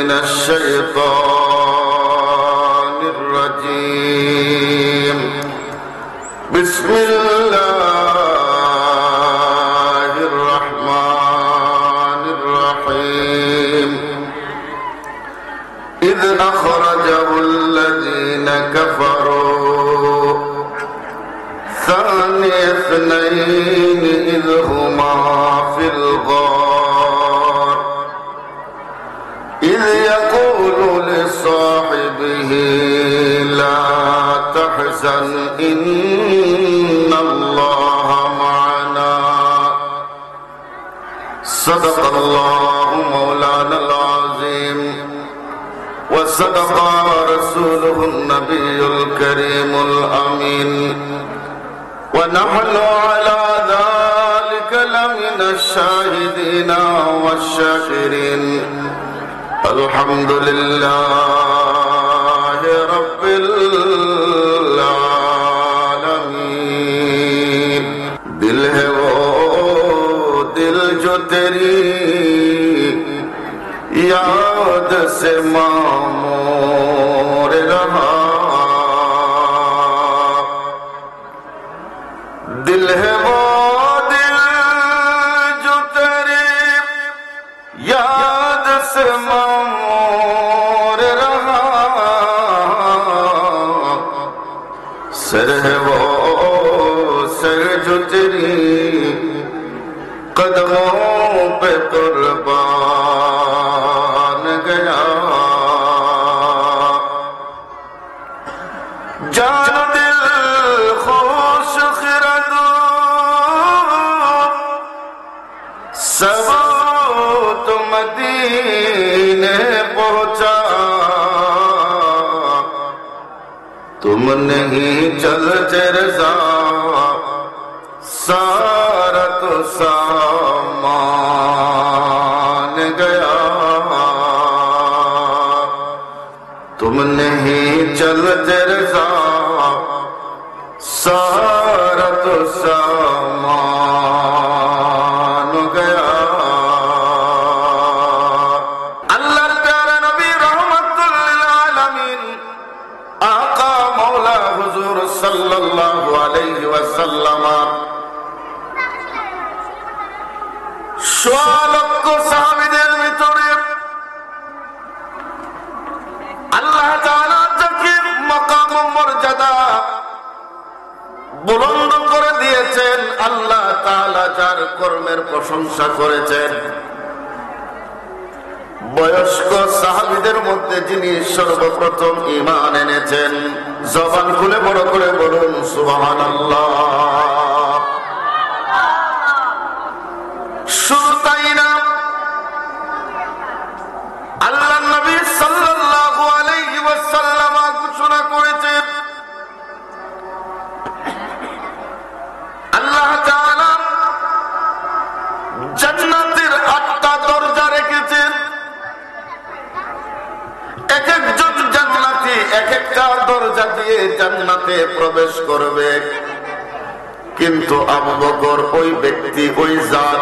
من الشيطان الرجيم بسم الله الرحمن الرحيم إذ أخرجه الذين كفروا ثاني اثنين إذ هما في الغار إذ يقول لصاحبه لا تحزن إن الله معنا صدق الله مولانا العظيم وصدق رسوله النبي الكريم الأمين ونحن على ذلك لمن الشاهدين والشاكرين الحمد لله رب العالمين दिल है वो दिल जो तेरी याद से मामूर रहा दिल है वो दिल जो तेरी याद से मामूर रहा सर है वो सर जो तेरी कदमों पे कुर्बान गया जान दिल खुश खिरद सब तो मदीने पहुंचा तुम नहीं चलते रज़ा सारा तो सामान गया तुम नहीं चलते रज़ा सारा तो सामान गया अल्लाह प्यारा नबी रहमतुल लिल आलमीन आका मौला हुजूर सल्लल्लाहु अलैहि वसल्लम লক্ষ সাহাবীদের ভিতরে আল্লাহ তাআলা যাকে মাকাম মর্যাদা বুলন্দ করে দিয়েছেন আল্লাহ তাআলা যার কর্মের প্রশংসা করেছেন বয়স্ক সাহাবীদের মধ্যে যিনি সর্বপ্রথম ঈমান এনেছেন জবান খুলে বড় করে বলুন সুবহানাল্লাহ শুধু তাই না আল্লাহ নবী সাল্লাল্লাহু আলাইহি ওয়াসাল্লাম ঘোষণা করেছেন আল্লাহ তাআলা জান্নাতের 8টা দরজা রেখেছেন এক একজন জান্নাতি এক একটা দরজা দিয়ে জান্নাতে প্রবেশ করবে কিন্তু আবু বকর ওই ব্যক্তি ওই জাত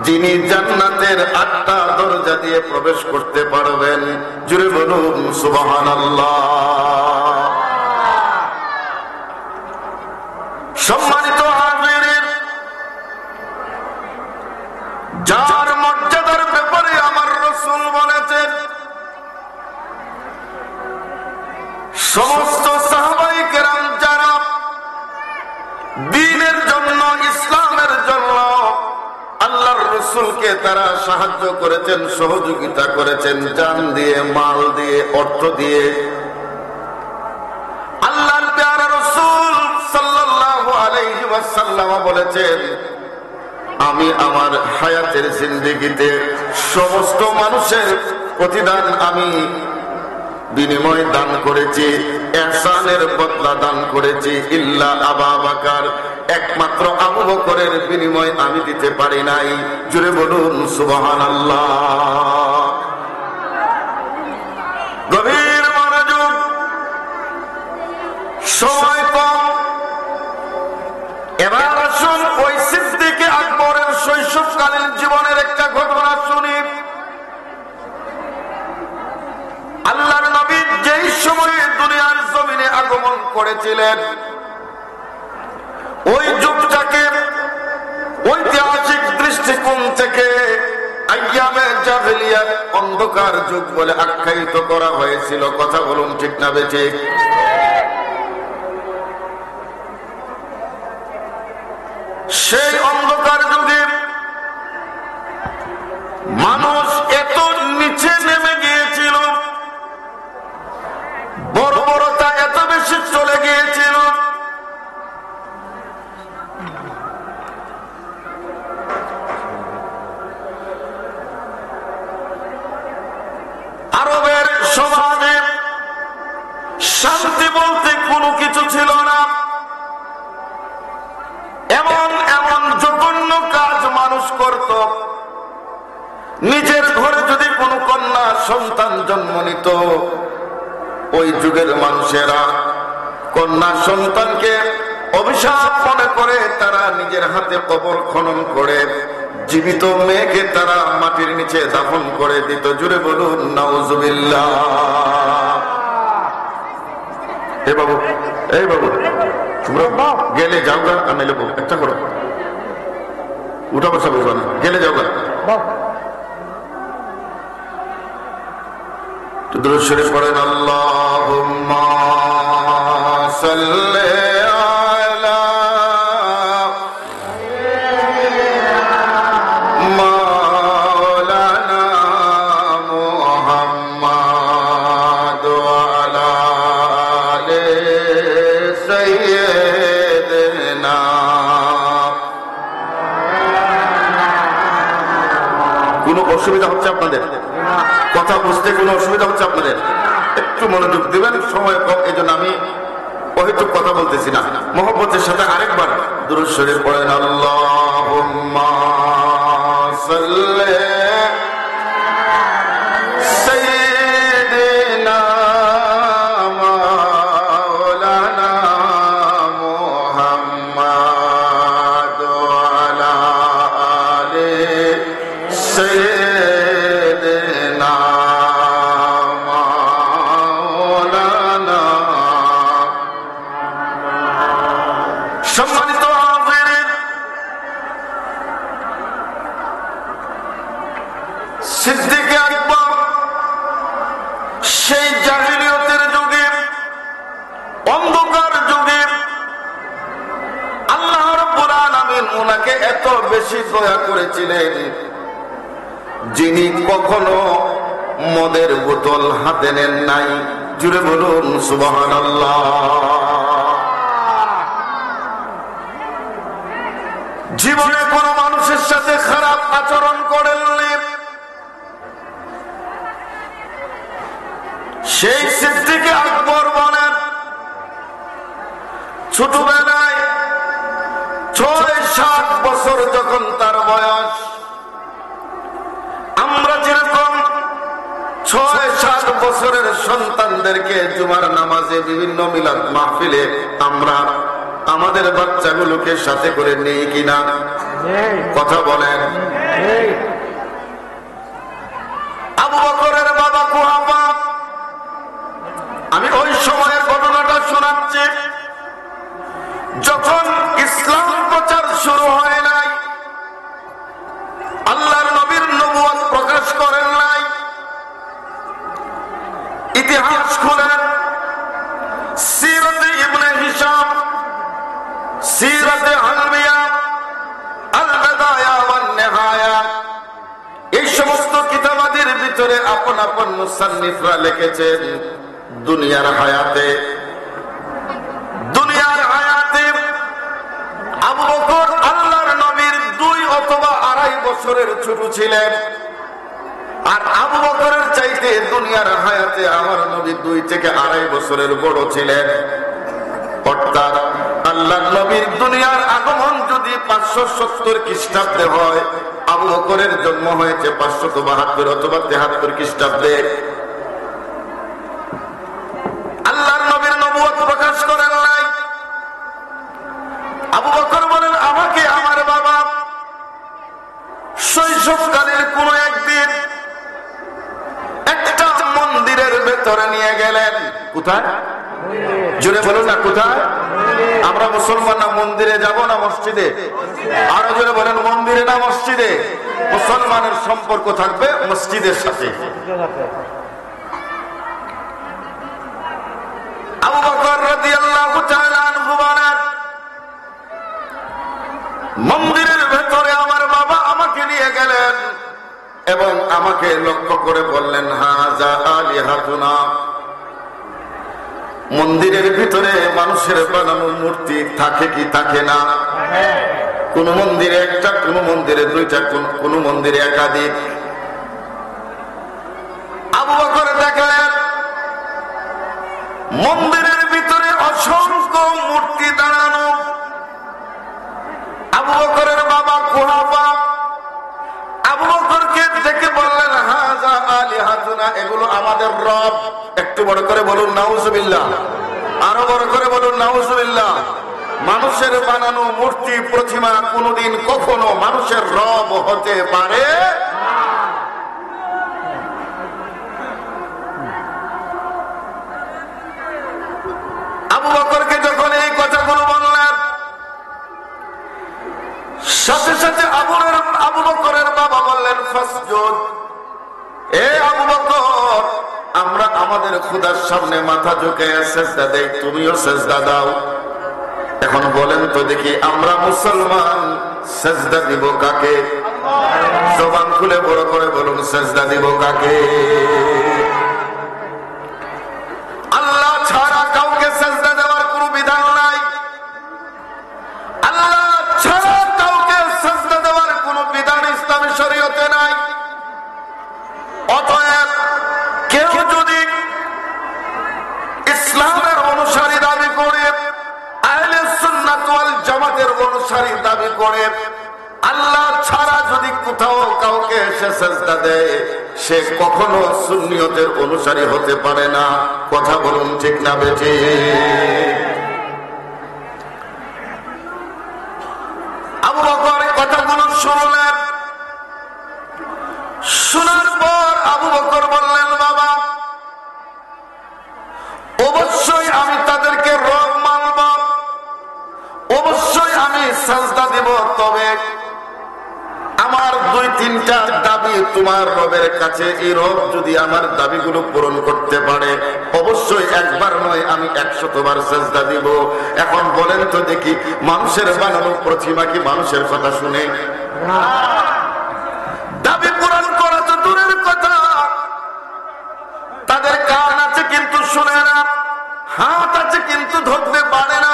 যিনি জান্নাতের 8টা দরজা দিয়ে প্রবেশ করতে পারবেন জোরে বলুন সুবহানাল্লাহ সম্মানিত হাজিরিন যার মর্যাদার ব্যাপারে আমার রাসূল বলেছেন সমস্ত সাহাবায়ে কেরাম যারা দ্বীনের জন্য ইসলামের জন্য আল্লাহর রাসূলকে তারা সাহায্য করেছেন সহযোগিতা করেছেন জান দিয়ে মাল দিয়ে অর্থ দিয়ে আল্লাহর প্যারা রাসূল সাল্লাল্লাহু আলাইহি ওয়াসাল্লাম বলেছেন আমি আমার হায়াতের জিন্দেগিতে সমস্ত মানুষের প্রতিদান আমি বিনিময় দান করেছি ইহসানের বদলা দান করেছি ইল্লা আবু বকর একমাত্র আবু বকরের বিনিময় আমি দিতে পারি নাই জোরে বলুন সুবহানাল্লাহ গভীর মনোযোগ সময় কম এবার আসুন ওই সিদ্দিক আকবরের শৈশবকালীন জীবনের একটা ঘটনা শুনি আগমন করেছিলেন। ওই যুগটাকে ঐতিহাসিক দৃষ্টিকোণ থেকে আইয়ামে জাহেলিয়াত, অন্ধকার যুগ বলে আখ্যায়িত করা হয়েছিল। কথা বলুন ঠিক না বেঠিক? সেই অন্ধকার যুগে মানুষ এত নিচে নেমে গিয়েছিল, বর্বরতা এত বেশি চলে গিয়েছিল, আরবের সমাজে শান্তি বলতে কোনো কিছু ছিল না। এমন এমন জঘন্য কাজ মানুষ করত। নিজের ঘরে যদি কোনো কন্যা সন্তান জন্ম নিত, ওই যুগের মানুষেরা কন্যা সন্তানকে অভিশাপ মনে করে তারা নিজের হাতে কবর খনন করে জীবিত মেয়েকে তারা মাটির নিচে দাফন করে দিত। জুড়ে বলুন নাউজুবিল্লাহ। এ বাবু, এই বাবু, তোমরা গেলে যাও গা, আমি নেবো একটা করো, উঠা বসা বসো না, গেলে যাও গা। দুরূদ শরীফ পড়েন, আল্লাহুম্মা সাল্লি আলা মাওলানা মুহাম্মাদ ওয়া আলা আলি সাইয়্যিদিনা। কোনো অসুবিধা হচ্ছে আপনাদের? কথা বুঝতে কোনো অসুবিধা হচ্ছে আপনাদের? একটু মনোযোগ দিবেন, সময় কম, এই জন্য আমি অহেতুক কথা বলতেছি না। মোহব্বতের সাথে আরেকবার দুরূদ শরীফ পড়েন, আল্লাহুম্মা সাল্লি সাইয়্যিদিনা মাওলানা মুহাম্মাদ ওয়া আলা আলি সাইয়্যিদিনা মাওলানা। সম্মানিত হাজিরিন, সিদ্দিক আকবর সেই জাহেলিয়তের যুগে, অন্ধকার যুগে আল্লাহ রাব্বুল আলামিন ওনাকে এত বেশি দয়া করেছিলেন, যিনি কখনো মদের বোতল হাতে নেন নাই। জুড়ে বলুন সুবহানাল্লাহ। জীবনে কোন মানুষের সাথে খারাপ আচরণ করেননি। সেই সিদ্দিক আকবর বলেন, ছোটবেলায় ৬-৭ বছর যখন তার বয়স, আমরা যেরকম ৬-৭ বছরের সন্তানদেরকে জুমার নামাজে বিভিন্ন মিলাদ মাহফিলে আমরা আমাদের বাচ্চাগুলোকে সাথে করে নেই কিনা? কথা বলেন। আবু বকরের বাবা কুহাফা, আমি ওই সময়ের ঘটনাটা শোনাচ্ছি। যখন ইসলাম প্রচার শুরু হয় নাই, আল্লাহর নবীর নবুয়ত প্রকাশ করেন নাই, ইতিহাস খুলেন, সিরাতে ইবনে হিশাম, সিরাতে আলমিয়া, আল বিদায়া ওয়ান নিহায়া, এই সমস্ত কিতাবাদের ভিতরে আপন আপন মুসান্নিফরা লিখেছেন, দুনিয়ার হায়াতে আবু বকর আল্লাহর নবীর 2 অথবা 2.5 বছরের ছোট ছিলেন। আর আবু বকরের চাইতে দুনিয়ার হায়াতে আমার নবী 2 থেকে 2.5 বছরের বড় ছিলেন। অর্থাৎ আল্লাহর নবীর দুনিয়ার আগমন যদি 570 খ্রিস্টাব্দে হয়, আবু বকরের জন্ম হয়েছে 572 অথবা 73 খ্রিস্টাব্দে। আল্লাহর নবীর নবুয়ত প্রকাশ করেন নাই। আবু বকর বলেন, আমাকে আমার বাবা শৈশবকালের কোন একদিন একটা মন্দিরের ভেতরে নিয়ে গেলেন। কোথায়? জোরে বলুন না, কোথায়? আমরা মুসলমান না মন্দিরে যাব না মসজিদে? আরো জোরে বলেন, মন্দিরে না মসজিদে? মুসলমানের সম্পর্ক থাকবে মসজিদের সাথে। আবু বকর রাদিয়াল্লাহু তাআলা আনহু বলেন, মন্দিরের ভেতরে আমার বাবা আমাকে নিয়ে গেলেন এবং আমাকে লক্ষ্য করে বললেন, হাযা আলিহাতুনা। মন্দিরের ভিতরে মানুষের বানানো মূর্তি থাকে কি থাকে না? কোন মন্দিরে একটা, কোন মন্দিরে দুইটা, কোন মন্দিরে একাধিক। আবু বকর দেখলেন মন্দিরের ভিতরে অসংখ্য মূর্তি দাঁড়ানো। আবু বকরের বাবা কুহাফা আবু বকরকে দেখে বললেন, হাযা আলিহাতুনা, এগুলো আমাদের রব। একটু বড় করে বলুন নাউজুবিল্লাহ, আরো বড় করে বলুন নাউজুবিল্লাহ। মানুষের বানানো মূর্তি প্রতিমা কোনদিন কখনো মানুষের রব হতে পারে। আবু বকরকে যখন এই কথাগুলো বললেন, সাথে সাথে আবু বকরের বাবা বললেন, ফাসজুদ। এ আবু বকর, আমরা আমাদের খোদার সামনে মাথা ঝুঁকে সেজদা দেই, তুমিও সেজদা দাও। এখন বলেন তো দেখি, আমরা মুসলমান সেজদা দিব কাকে? জবান খুলে বড় করে বলুন, সেজদা দিব কাকে? আল্লাহ ছাড়া কাউকে সেজদা দেওয়ার কোনো বিধান নাই। আল্লাহ ছাড়া কাউকে সেজদা দেওয়ার কোনো বিধান ইসলামী শরীয়তে নাই। অতএব কেউ যদি ইসলামের অনুসারী দাবি করে, আহলে সুন্নাত ওয়াল জামাতের অনুসারী দাবি করে, আল্লাহ ছাড়া যদি কোথাও কাউকে এসে সেজদা দেয়, সে কখনো সুন্নিয়তের অনুসারী হতে পারে না। কথা বলুন ঠিক না বেঠি? আবু বকর কথাগুলো শুনলেন। শোনার পর আবু বকর বললেন, বাবা, অবশ্যই আমি তাদেরকে রব মানব, অবশ্যই আমি সাজদা দেব। তবে আমার দুই তিনটা দাবি তোমার রবের কাছে। এই রব যদি আমার দাবিগুলো পূরণ করতে পারে, অবশ্যই একবার নয়, আমি 100 বার সাজদা দিব। এখন বলেন তো দেখি, মানুষের বানানো প্রতিমা কি মানুষের কথা শুনে? দাবি পূরণ করা তো দূরের কথা, তাদের কান আছে কিন্তু শুনে না, হাত আছে কিন্তু ধরতে পারে না,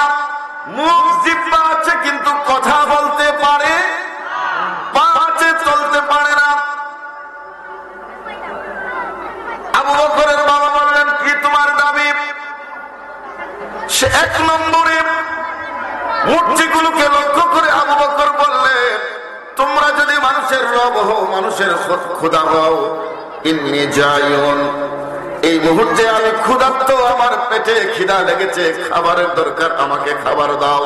মুখ জিহ্বা আছে কিন্তু কথা বলতে পারে, পা আছে চলতে পারে না। আবু বকরের বাবা বললেন, কি তোমার দাবি? সে 1 নম্বরে মূর্তিগুলোকে লক্ষ্য করে আবু বকর বললেন, তোমরা যদি মানুষের রব হও, মানুষের খোদা হও, ইন্নী জাইউন, এই মুহূর্তে আমি ক্ষুধার্ত, আমার পেটে খিদা লেগেছে, খাবারের দরকার, আমাকে খাবার দাও।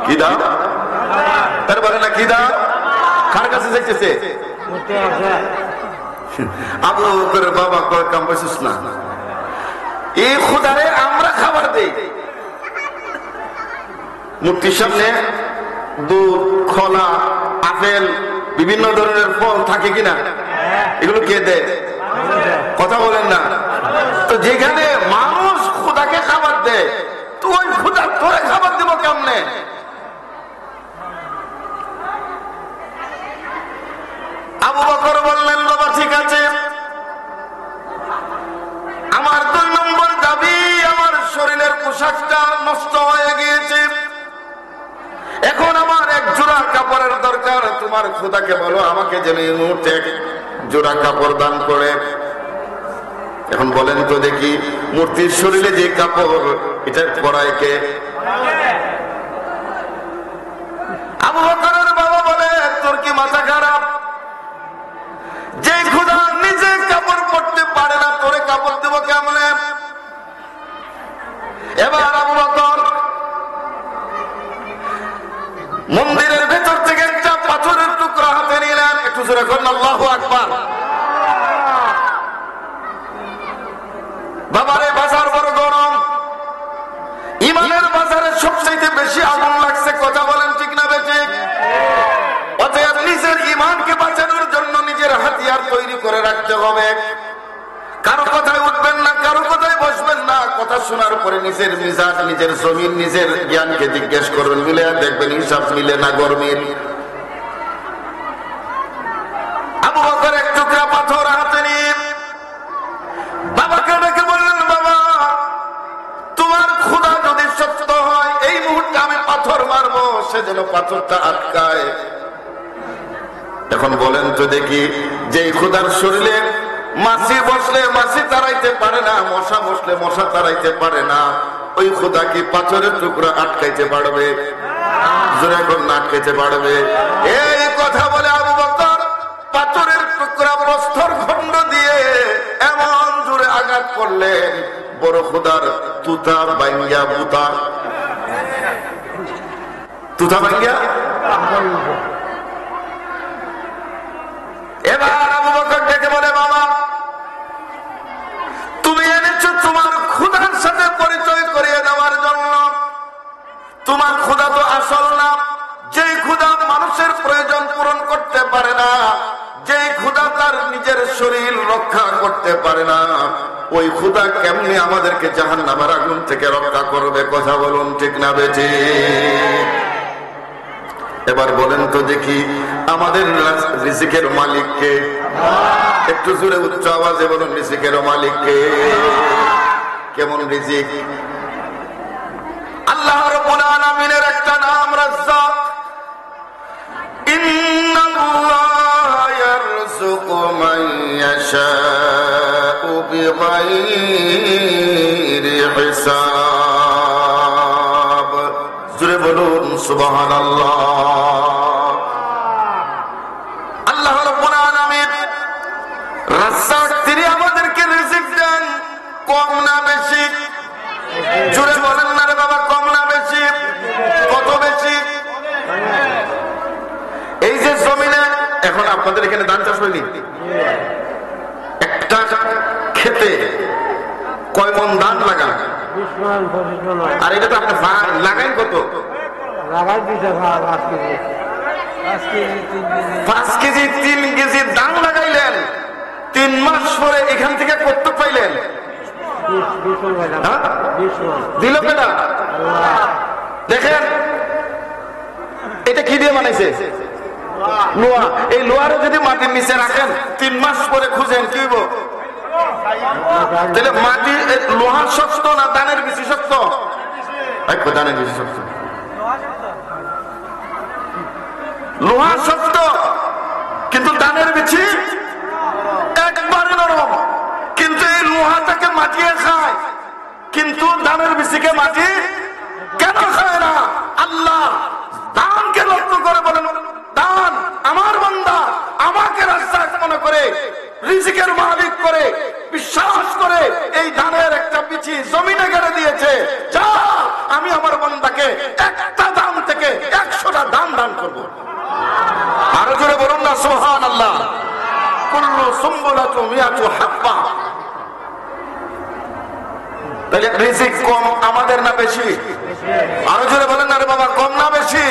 কি দাও? তারপরে না কি দাও? কার কাছে যাইতেছে? আবু বকরের বাবা কয়, কাম বসিস না, এই খোদারে আমরা খাবার দেই। মূর্তির সামনে দুধ, খোলা, আপেল, বিভিন্ন ধরনের ফল থাকে কিনা? এগুলো কে দেয়? কথা বলেন না তো। যেখানে মানুষ খোদাকে খাবার দেয়, তো ওই খোদা তোরে খাবার দেবো কেমনে? আবু বকর বললেন, বাবা ঠিক আছে, আমার 2 নম্বর দাবি, আমার শরীরের পোশাকটা নষ্ট হয়ে গিয়েছে, এখন আমার 1 জোড়া কাপড়ের দরকার। তোমার খোদাকে বলো আমাকে যেন এই মুহূর্তে 1 জোড়া কাপড় দান করে। এখন বলেন তো দেখি, মূর্তির শরীরে যে কাপড়, এটা পরায় কে? আবু বকরের বাবা বলে, তোর কি মাথা খারাপ? যে খোদা নিজে কাপড় পরতে পারে না, তোরে কাপড় দেব কেমনে? এবার আবু বকর মন্দিরের ভেতর থেকে একটা পাথরের টুকরা হাতে নিলেন। একটু জোরে করুন আল্লাহু আকবার। বাবারে বাজার বড় গরম, বেশি আগুন লাগছে, কথা বলেন ঠিক না বেঠিক? অতএব নিজের ঈমানকে বাঁচানোর জন্য নিজের হাতিয়ার তৈরি করে রাখতে হবে। কারো কথায় উঠবেন না, কারো কথায় বসবেন না। কথা শোনার পরে নিজের মিজাজ, নিজের জমিন, নিজের জ্ঞানকে জিজ্ঞেস করবেন, মিলে দেখবেন হিসাব মিলে না গরমিল। আবু বকর এক টুকরা পাথর হাতে নিয়ে বাবাকে ডেকে বললেন, বাবা তোমার খোদা যদি সত্য হয়, এই মুহূর্তে আমি পাথর মারবো, সে যেন পাথরটা আটকায়। এখন বলেন তো দেখি, যে খোদার শরীরে মাছি বসলে মাছি তাড়াইতে পারে না, মশা বসলে মশা তাড়াইতে পারে না, ওই খোদা কি পাথরের টুকরা আটকাইতে পারবে? জোরে কোন আটকাইতে পারবে? এই কথা বলে আবু বকর পাথরের টুকরা প্রস্তর খণ্ড দিয়ে এমন জোরে আঘাত করলেন, বড় খোদার তুতা বাইঙ্গা বুতা, তুতা বাইঙ্গা। এবার আবু বকর ডেকে বলে, বাবা তুমি এনেছো তোমার খোদার সাথে পরিচয় করিয়ে দেওয়ার জন্য। তোমার খোদা তো আসল না, যেই খোদা মানুষের প্রয়োজন পূরণ করতে পারে না, যেই খোদা তার নিজের শরীর রক্ষা করতে পারে না, ওই খোদা কেমনি আমাদেরকে জাহান্নামের আগুন থেকে রক্ষা করবে? কথা বলুন ঠিক না বেঠিক? এবার বলেন তো দেখি, আমাদের রিজিকের মালিক কে? একটু জোরে উচ্চ আওয়াজে বলুন, রিজিকের মালিক কে? কেমন রিজিক? আল্লাহ রাব্বুল আলামিনের একটা নাম রাজ্জাক। ইন্নাল্লাহা ইয়ারযুকু মান ইয়াশাউ বিগাইরি হিসাব। জোরে বলুন সুবহানাল্লাহ। আল্লাহ রাব্বুল আলামিন রাজ্জাক, তিনি আমাদেরকে রিজিক দেন, কম না বেশি? জোরে বলেন না রে বাবা, কম না বেশি? কত বেশি? এই যে জমিনে এখন আপনাদের এখানে ধান চাষ হয়নি, একটা খেতে কয় মন ধান লাগান? আর এটা তো আপনি লাগাইন কত? 5 কেজি 3 কেজি ধান লাগাইলেন, 3 মাস পরে এখান থেকে কত পাইলেন? দিল কেনা? দেখেন এটা কি দিয়ে বানাইছে? লোহা। এই লোহারে যদি মাটির নিচে রাখেন, 3 মাস পরে খুঁজেন, কি হইব? তাহলে মাটি লোহা শক্ত না ধানের বেশি শক্ত? ধানের বেশি শক্ত। লোহা শক্ত, কিন্তু ধানের বেশি একবারে নরম। কিন্তু এই লোহাটাকে মাটিয়ে খায়, কিন্তু ধানের বেশিকে মাটি কেন খায় না? আল্লাহ ধানকে লক্ষ্য করে বলেন, ধান আমার বান্দা, আমাকে রাজ্জাক মনে করে, রিজিকের মালিক করে বিশ্বাস করে এই ধানের একটা বিচি জমিনে গেড়ে দিয়েছে। যা, আমি আমার বান্দাকে একটা দান থেকে 100টা দান দান করবো। আরো জোরে বলুন না সুবহানাল্লাহ। কুল্লু সুম্বুলাতুন মিয়াতু হাব্বা। তাহলে রিজিক কম আমাদের না বেশি? আরো জোরে বলেন না রে বাবা, কম না বেশি?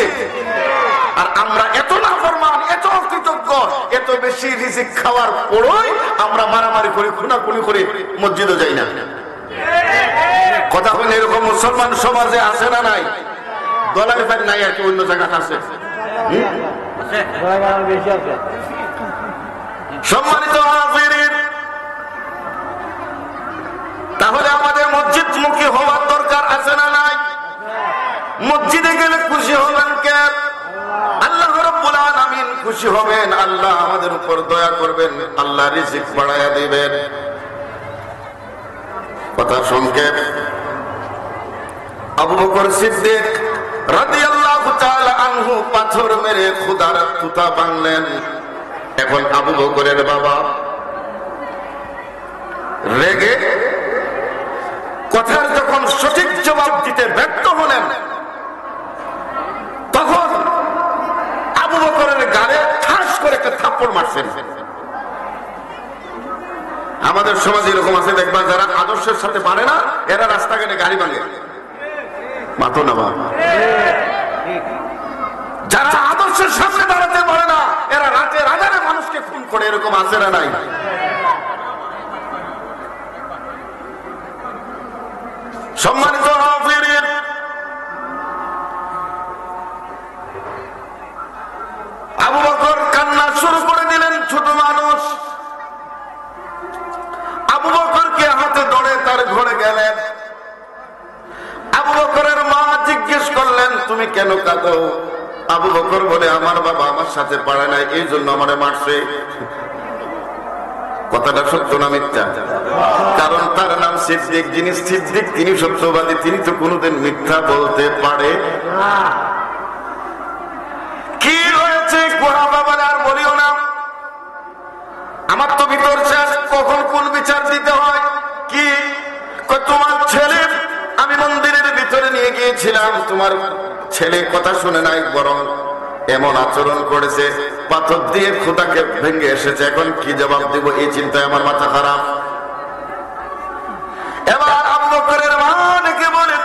আর আমরা এত নাফরমান, এত অকৃতজ্ঞ, এত বেশি রিজিক খাওয়ার পরই আমরা মারামারি করি, খুনাখুনি করি, মসজিদে যাই না। কথা বলেন, এরকম মুসলমান সমাজে আছে না নাই? দলাই ভাই নাই, আর কি অন্য জায়গাতে আছে? সম্মানিত হাজিরিন, তাহলে আমাদের মসজিদ মুখী হওয়ার দরকার আছে না নাই? মসজিদে গেলে খুশি হবেন কে? আল্লাহ রাব্বুল আলামিন খুশি হবেন, আল্লাহ আমাদের উপর দয়া করবেন, আল্লাহ রিজিক বাড়ায়া দিবেন। কথা সংক্ষেপ, আবু বকর সিদ্দিক রাদিয়াল্লাহু তাআলা আনহু পাথর মেরে খোদার তুতা ভাঙলেন। এখন আবু বকরের বাবা রেগে কথার যখন সঠিক জবাব দিতে ব্যর্থ হলেন, তখন আবু বকরের গালে ঠাস করে একটা থাপ্পড় মারছেন। আমাদের সমাজে এরকম আছে, দেখবা যারা আদর্শের সাথে পারে না, এরা রাস্তাঘাটে গাড়ি ভাঙে। মাতো না বাবা, যারা আদর্শের সামনে দাঁড়াতে পারে না এরা রাতের আধারে মানুষকে খুন করে, এরকম আছে না নাই? সম্মানিত হাজিরিন, আবু বকর কান্না শুরু করে দিলেন। ছোট মানুষ আবু বকরকে হাতে ধরে তার ঘরে গেলেন। আবু বকরের মা জিজ্ঞেস করলেন, তুমি কেন কাঁদো? আবু বকর বলে, আমার বাবা আমার সাথে পারে নাই, এই জন্য আমারে মারছে। কথাটা সত্য না মিথ্যা? কারণ তার নাম সিদ্দিক। যিনি সিদ্দিক তিনি সত্যবাদী, তিনি তো কোনোদিন মিথ্যা বলতে পারে না। কি হয়েছে কোহা বাবার আর বলিও না, আমার তো ভিতর শেষ, কখন কোন বিচার দিতে হয়। কি তোমার ছেলে আমি মন্দিরের ভিতরে নিয়ে গিয়েছিলাম, তোমার ছেলে কথা শুনে নাই, বরং এমন আচরণ করেছে, পাথর দিয়ে খোদাকে ভেঙে এসেছে। এখন কি জবাব দিব এই চিন্তায় আমার মাথা খারাপ। এবার আবু বকরের মা ডেকে বলে,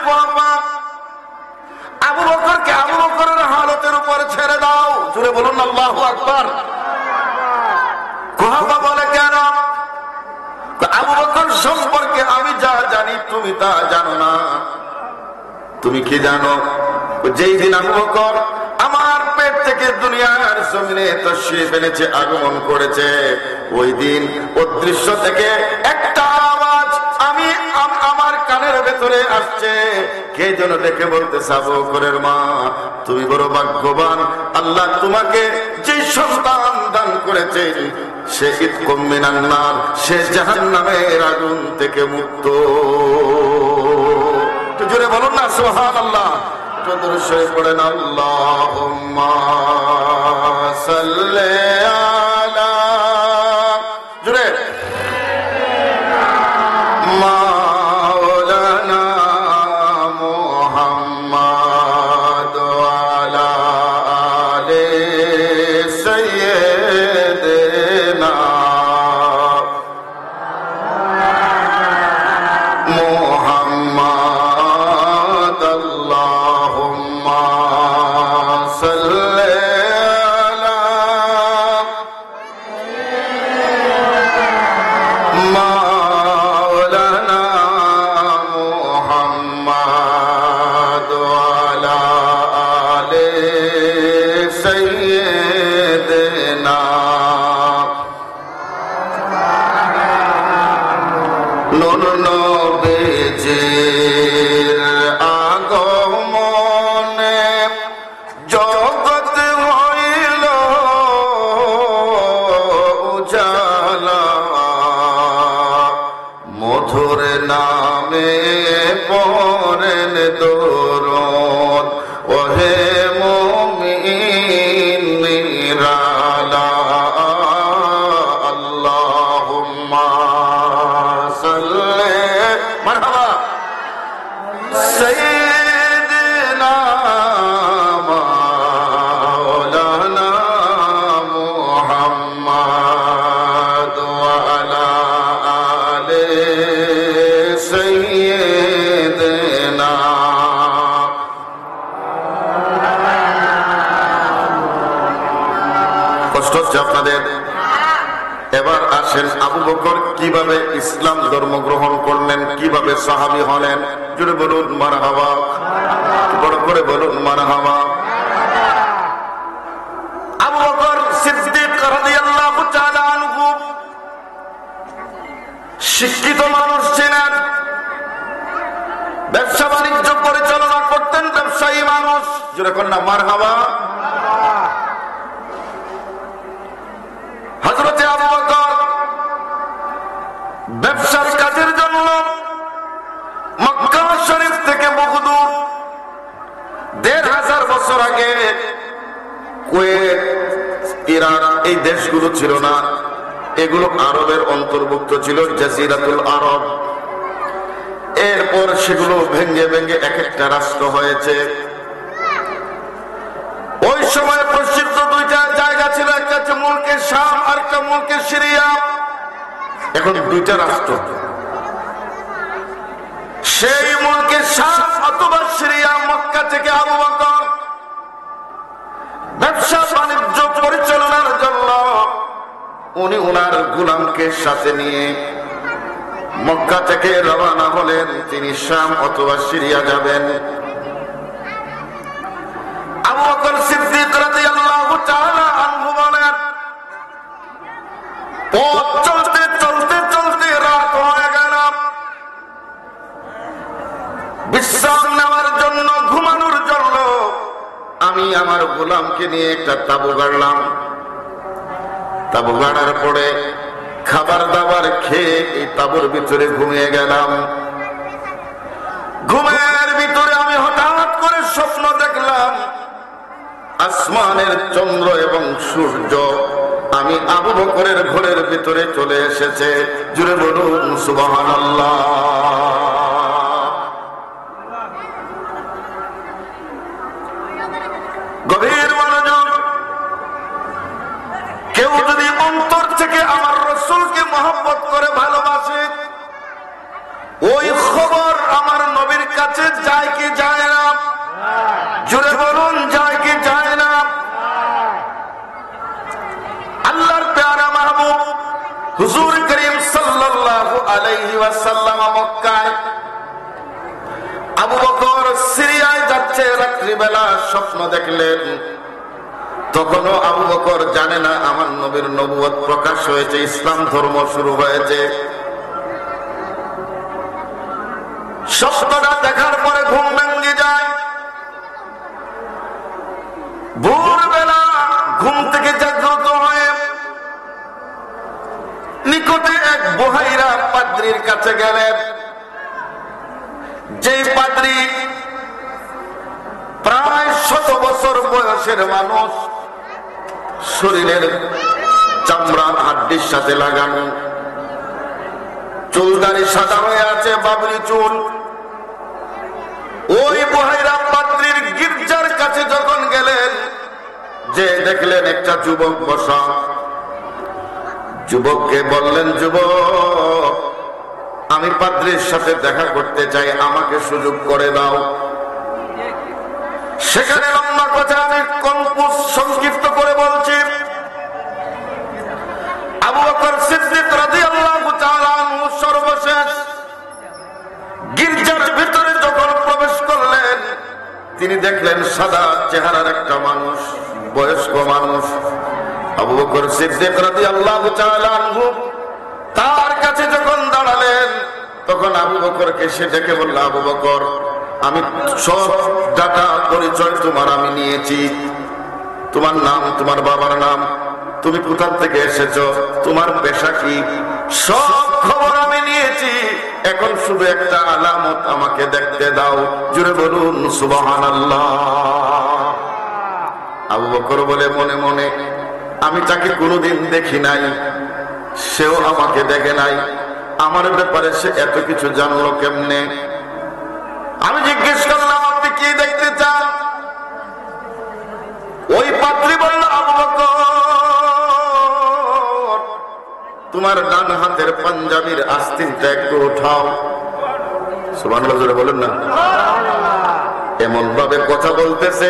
আবু বকরকে আবু বকরের হালতের উপর ছেড়ে দাও। জুড়ে বলুন আল্লাহু আকবার। কুহাবা বলে, কেন? আবু বকর সম্পর্কে আমি যা জানি তুমি তা জানো না। তুমি কি জানো? যেই দিন আবু বকর আমার পেট থেকে দুনিয়ার জমিনে তশরিফ এনেছে, আগমন করেছে, ওই দিন অদৃশ্য থেকে একটা আওয়াজ আমি আমার কানের ভেতরে আসছে। কে যেন ডেকে বলতেছে, আবু বকরের মা তুমি বড় ভাগ্যবান, আল্লাহ তোমাকে যে সন্তান দান করেছেন সে ইতকুম মিনান নার, সে জাহান্নামের আগুন থেকে মুক্ত। তো জোরে বলুন না সুবহানাল্লাহ। দরুদ শরীফ পড়েন, আল্লাহুম্মা সাল্লি আলা, জোরে, মাওলানা মুহাম্মদ ওয়া আলা আলি সাইয়্যিদিনা মুহাম্মদ। আল্লাহুম্মা সাল্লি আলা মাওলানা মুহাম্মদ ওয়া আলা আলি সাইয়্যিদিনা। নূর নবীজির আগমনে জগৎ হইল উজালা, মধুর নামে পড়েন দরুদ ওহে মুমিন নিরালা। আল্লাহুম্মা সাল্লি মারহাবা সাইয়্যিদিনা মাওলানা মুহাম্মদ ওয়া আলা আলি সাইয়্যিদিনা। কষ্ট হচ্ছে আপনাদের? এবার আসেন, আবু বকর কিভাবে ইসলাম ধর্ম গ্রহণ করলেন, কিভাবে সাহাবী হলেন? জুড়ে বলুন মারহাবা, বড় করে বলুন মারহাবা। আবু বকর সিদ্দিক রাদিয়াল্লাহু তাআলা আনহু শিক্ষিত মানুষ ছিলেন, ব্যবসা বাণিজ্য পরিচালনা করতেন, ব্যবসায়ী মানুষ। জুড়ে কন্যা মারহাবা। হযরতে আবু বকর ব্যবসার কাজের জন্য মক্কা শরীফ থেকে বহুদূর ১৫০০ বছর আগে, কুয়েত, ইরান এই দেশগুলো ছিল না, এগুলো আরবের অন্তর্ভুক্ত ছিল, জাজিরাতুল আরব। এরপর সেগুলো ভেঙ্গে ভেঙ্গে এক একটা রাষ্ট্র হয়েছে। ওই সময় প্রসিদ্ধ দুইটা জায়গা ছিল, একটা হচ্ছে মুলকে শাম আর একটা মুলকে সিরিয়া। এখন দুইটা রাষ্ট্র, সেই মুলকে শাম অথবা সিরিয়া মক্কা থেকে আবু বকর ব্যবসা বাণিজ্য পরিচালনার জন্য উনি ওনার গোলামকে সাথে নিয়ে মক্কা থেকে রওনা হলেন। তিনি শাম অথবা সিরিয়া যাবেন। আবু বকর সিদ্দিক রাদিয়াল্লাহু তাআলা আনহু বলেন, পথ চলতে চলতে চলতে রাত হয়ে গেল। বিশ্রাম নেওয়ার জন্য, ঘুমানোর জন্য আমি আমার গোলামকে নিয়ে একটা তাঁবু গাড়লাম। তাঁবু গাড়ার পরে খাবার দাবার খেয়ে এই তাঁবুর ভিতরে ঘুমিয়ে গেলাম। ঘুমের ভিতরে আমি হঠাৎ করে স্বপ্ন দেখলাম আসমানের চন্দ্র এবং সূর্য আমি আবু বকরের ঘরের ভিতরে চলে এসেছে। জুড়ে বলুন সুবহানাল্লাহ। গভীর মনোযোগ। কেউ যদি অন্তর থেকে আমার রাসূলকে মহব্বত করে ভালোবাসে, ওই খবর আমার নবীর কাছে যায় কি যায় না? জুড়ে বলুন, যায় কি যায় না? আল্লাহর প্যারা মাহবুব হুজুর করিম সাল্লাল্লাহু আলাইহি ওয়াসাল্লাম মক্কায়, আবু বকর সিরিয়ায় যাচ্ছে। রাত্রিবেলা স্বপ্ন দেখলেন। তখনও আবু বকর জানে না আমার নবীর নবুয়ত প্রকাশ হয়েছে, ইসলাম ধর্ম শুরু হয়েছে। স্বপ্নটা দেখার পরে ঘুম ভেঙে যায়। ভোরবেলা ঘুম থেকে জাগ্রত হয়ে নিকটে এক বুহাইরা পাদ্রীর কাছে গেলেন। যে পাদ্রী প্রায় 100 বছর বয়সের মানুষ, শরীরের চামড়া হাড্ডির সাথে লাগানো, চুলদারি সাদা হয়ে আছে, বাবরি চুল। ওই বুহাইরা পাদ্রীর গির্জার কাছে যখন গেলেন, যে দেখলেন একটা যুবক বসা। যুবককে বললেন, যুবক, আমি পাদ্রীর সাথে দেখা করতে চাই, আমাকে সুযোগ করে দাও। সেখানে লম্বা কথা আমি সংক্ষিপ্ত করে বলছি। আবু বকর সিদ্দিক রাদিয়াল্লাহু তাআলা আনহু সর্বশেষ গির্জার ভিতরে যখন প্রবেশ করলেন, তিনি দেখলেন সাদা চেহারার একটা মানুষ, বয়স্ক মানুষ। আবু বকর সিদ্দিক রাদিয়াল্লাহু তাআলা আনহু তার কাছে যখন দাঁড়ালেন, তখন আবু বকরকে সে ডেকে বলল, আবু বকর, আমি সব ডাটা পরিচয় তোমার আমি নিয়েছি। তোমার নাম, তোমার বাবার নাম, তুমি কোথা থেকে এসেছো, তোমার পেশা কি, সব খবর আমি নিয়েছি। এখন শুধু একটা আলামত আমাকে দেখতে দাও। জুড়ে বলুন সুবহানাল্লাহ। আবু বকর বলে মনে মনে, আমি তাকে কোনোদিন দেখি নাই, সেও আমাকে দেখে নাই, আমার ব্যাপারে সে এত কিছু জানলো কেমনে? আমি জিজ্ঞেস করলাম, আপনি কি দেখতে চান? ওই পাদ্রী বলল, আবু বকর, তোমার ডান হাতের পাঞ্জাবির আস্তিনটা একটু উঠাও। সুবহানাল্লাহ জোরে বলেন না। এমন ভাবে কথা বলতেছে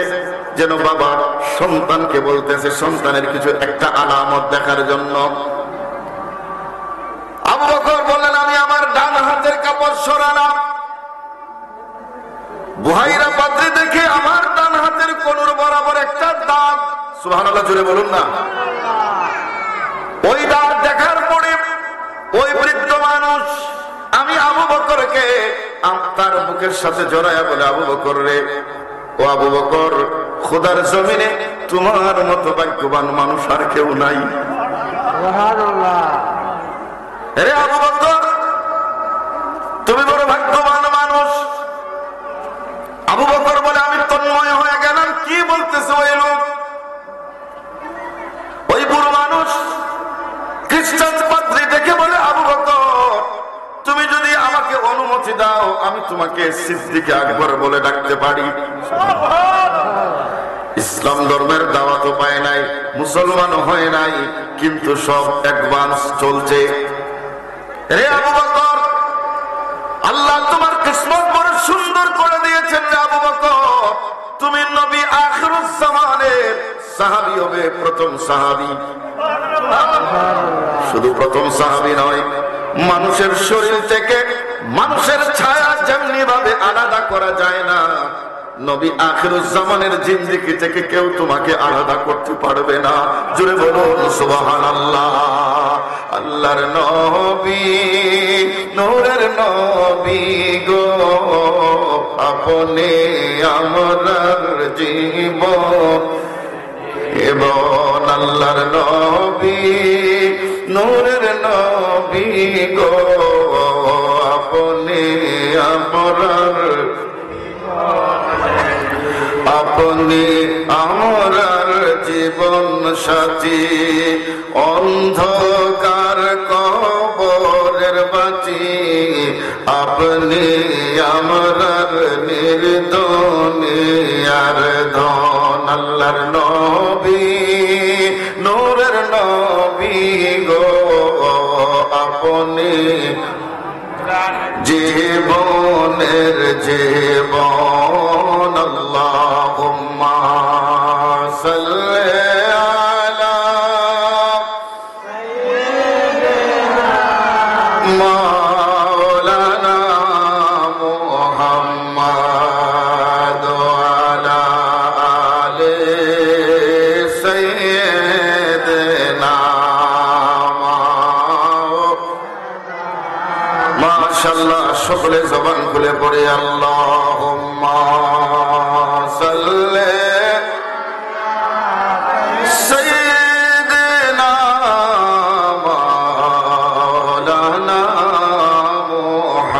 যেন বাবা সন্তানকে বলতেছে সন্তানের কিছু একটা আলামত দেখার জন্য। আবু বকর বললেন, আমি আমার ডান হাতের কাপড় সরালাম। বুহাইরা পাদ্রী দেখে আমার ডান হাতের কোণের বরাবর একটা দাগ। সুবহানাল্লাহ জোরে বলুন না। ওই দাগ দেখার পরে ওই বৃদ্ধ মানুষ আমি আবু বকরকে তার বুকের সাথে জড়ায়া বলে, আবু বকর রে, ও আবু বকর, খোদার জমিনে তোমার মতো ভাগ্যবান মানুষ আর কেউ নাই। রে আবু বকর, তুমি বড় ভাগ্যবান মানুষ। আবু বকর বলে, আমি তন্ময় হয়ে গেলাম, কি বলতেছে ওই লোক? ওই বুড়ো মানুষ খ্রিস্টান পাদ্রী দেখে বলে, আবু বকর, তুমি যদি আমাকে অনুমতি দাও, আমি তোমাকে সিদ্দিক আকবর বলে ডাকতে পারি। ইসলাম ধর্মের দাওয়াতও পায় নাই, মুসলমানও হয় নাই, কিন্তু সব অ্যাডভান্স চলছে। রে আবু বকর, আল্লাহ তোমাকে কিসমত বড় সুন্দর করে দিয়েছেন আবু বকর, তুমি নবী আখিরুজ জামানের সাহাবী হবে, প্রথম সাহাবী। শুধু প্রথম সাহাবী নয়, মানুষের শরীর থেকে মানুষের ছায়া যেমনি ভাবে আলাদা করা যায় না, নবী আখিরুজ জামানের জিন্দেগি থেকে কেউ তোমাকে আলাদা করতে পারবে না। জোরে বলুন সুবহানাল্লাহ। আল্লাহর নবী, নূরের নবী গো, আপনি আমরার জীবন। এবং আল্লাহর নবী, নূরের নবী গো, আপনি আমরার, আপনি আমরার জীবন সাথী। অন্ধকার কবরের বাতি, আপনি আমরার নির্দনিয়ার ধন। আল্লাহর নবী, নূরের নবী গো, আপনি জীবনের জীবন। আল্লাহুম্মা সাল্লি আলা মাওলানা মুহাম্মাদ ওয়া আলা আলি সাইয়্যিদিনা। মাশাআল্লাহ, সকলে জবান খুলে পড়ে আল্লাহুম্মা সাল্লি সাইয়্যিদিনা মাওলানা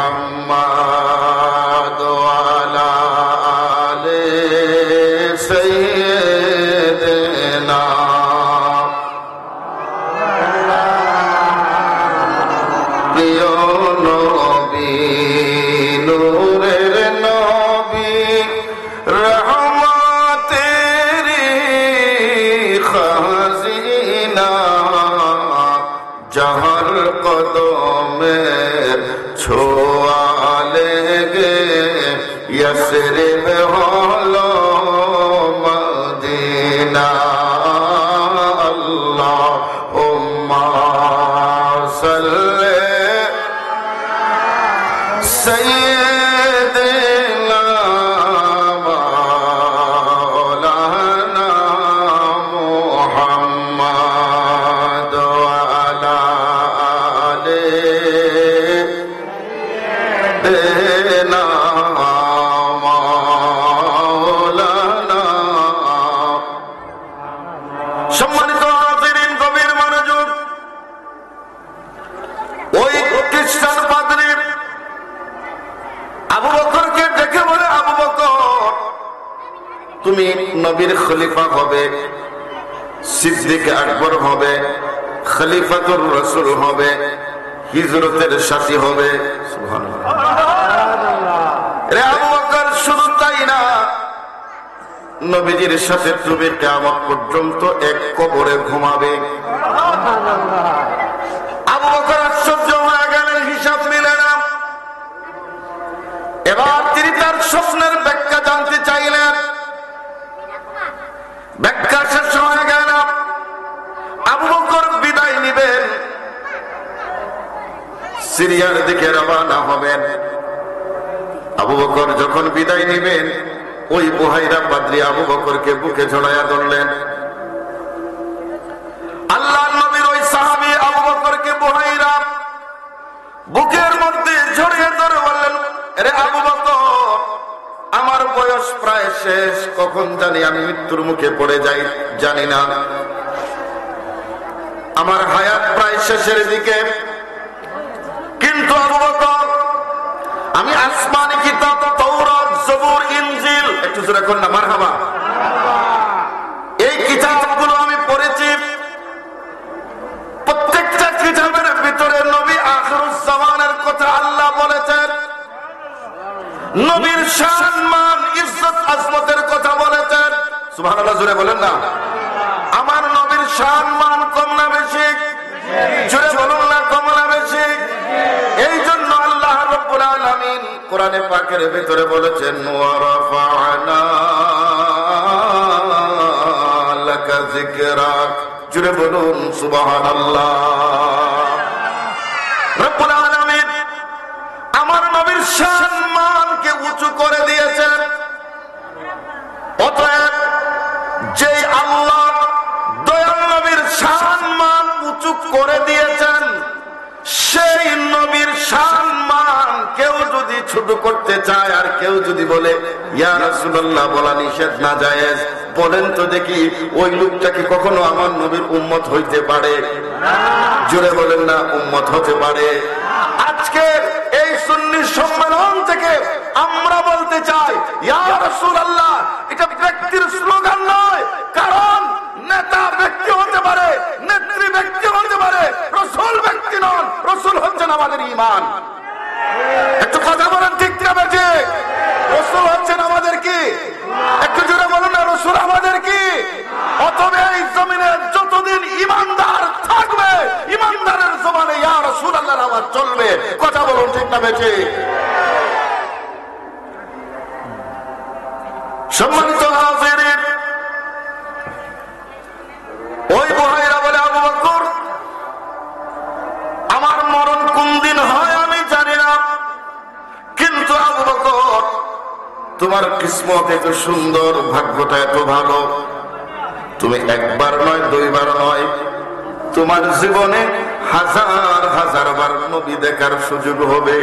মুহাম্মাদ ওয়া আলা আলি সাইয়্যিদিনা। প্রিয় নবী, নূরের নবী, রহমতের খাজিনা, যাহার কদমের ছোঁয়া লেগে ইয়াসরিব হলো মদিনা। আল্লাহুম্মা সাল্লি সাইয়্যিদিনা মাওলানা মুহাম্মাদ ওয়া আলা আলি সাইয়্যিদিনা মাওলানা। সম্মানিত হাজিরিন, গভীর মনোযোগ। ওই খ্রিস্টান পাদ্রী আবু বকরকে দেখে বলে, আবু বকর তুমি নবীর খলিফা হবে, সিদ্দিক আকবর হবে, খলিফাতুর রাসূল হবে, হিজরতের সাথী হবে। সুবহানাল্লাহ। রে আবু বকর, শুধু তাই না, নবীজির সাথে তুমি কিয়ামত পর্যন্ত এক কবরে ঘুমাবে। আবু বকর আশ্চর্য হয়ে গেলেন, হিসাব মিলে না। এবার তিনি তার স্বপ্নের ব্যাখ্যা জানতে চাইলেন। ব্যাখ্যা শেষ হয়ে গেল, আবু বকর বিদায় নিবেন, সিরিয়ার দিকে রওনা হবেন। আবু বকর যখন বিদায় নিবেন, ওই বুহাইরা পাদ্রী আবু বকরকে বুকে জড়াইয়া ধরলেন। আল্লাহর নবীর ওই সাহাবী আবু বকরকে বুহাইরা বুকের মধ্যে জড়িয়ে ধরে বললেন, আরে আবু বকর, আমার বয়স প্রায় শেষ, কখন জানি আমি মৃত্যুর মুখে পড়ে যাই জানি না। আমার হায়াত প্রায় শেষের দিকে, কিন্তু আবু বকর, আমি আসমানি কিতাব তাওরাত, জবুর, ইনজিল, একটু জোরে কোন না মারহাবা, এই কিতাবগুলো আমি পড়েছি। প্রত্যেকটা কিতাবের ভিতরে নবী আখিরুজ জামানের কথা আল্লাহ বলেছেন, নবীর শান, মান, ইজ্জত, আজমতের কথা বলেছেন। সুবহানাল্লাহ, জোরে বলেন না। আমার নবীর শান, মান কম না বেশি? জোরে বলুন না, কম না বেশি? এই জন্য আল্লাহ রাব্বুল আলামিন কোরআনে পাকের ভিতরে বলেছেন ওয়া রাফা'না লাকা যিকরাক। জুড়ে বলুন সুবহানাল্লাহ। রব্বুল আলামিন আমার নবীর সম্মানকে উঁচু করে দিয়েছেন। অতএব যে আল্লাহ দয়াল নবীর সম্মান উঁচু করে দিয়েছেন, সেই নবীর সম্মান কেউ যদি ছোট করতে চায় আর কেউ যদি বলে ইয়া রাসূলুল্লাহ বলা নিষেধ না জায়েজ, বলেন তো দেখি ওই লোকটা কি কখনো আমার নবীর উম্মত হইতে পারে? জোরে বলেন না উম্মত হতে পারে। আজকে এই সুন্নি সম্মেলন থেকে আমরা বলতে চাই ইয়া রাসূলুল্লাহ, এটা ব্যক্তির স্লোগান নয়। কারণ নেতা ব্যক্তি হতে পারে, নেত্রী ব্যক্তি হতে পারে, রাসূল ব্যক্তি নন। রাসূল হচ্ছেন আমাদের ঈমান। একটু কথা বলেন ঠিক না বেজে? রাসূল হচ্ছেন আমাদের কি? একটু জোরে বলুন না, রাসূল আমাদের কি? অতএব এই জমিনে যতদিন ঈমানদার থাকবে, ঈমানদারের জবানে ইয়া রাসূলুল্লাহর আওয়াজ চলবে। কথা বলুন ঠিক না বেজে? সম্মানিত হাজিরিন, ওই বুহাইরা বলে আবু বকর আমার মরণ কোন দিন হয় আমি জানি না, কিন্তু আবু বকর তোমার কিসমত এত সুন্দর, ভাগ্যটা এত ভালো, তুমি একবার নয় দুইবার নয়, তোমার জীবনে হাজার হাজার বার নবী দেখার সুযোগ হবে।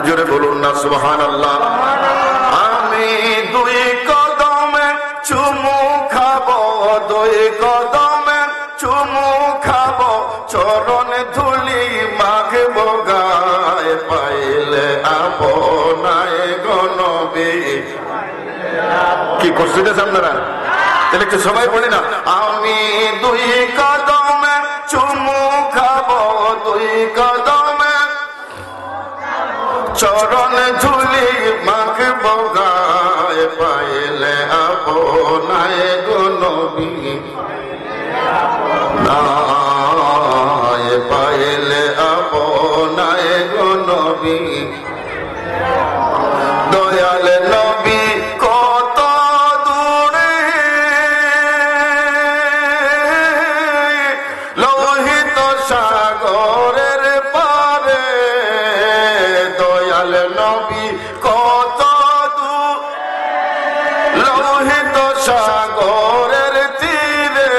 জোরে বলুন না সুবহানাল্লাহ। আমি দুই কদমে চুমু খাবো, দুই কদমে চুমু খাবো, চরণ ধুলি মাখবো গায়ে, পাইলে আপনায় গো নবী। কি করছিলেন আপনারা? তাহলে একটু সবাই বলি না, আমি দুই কদমে চুমু খাবো, দুই কদমে চরণ ধুলি মাখবো গায়ে, পাইলে আপনায় গো নবী, নায় পাইলে আপনায় গো নবী। দয়াল নবী কত দূরে, লোহিত সাগরের পারে, দয়াল নবী কত দূর, লোহিত সাগরের তীরে,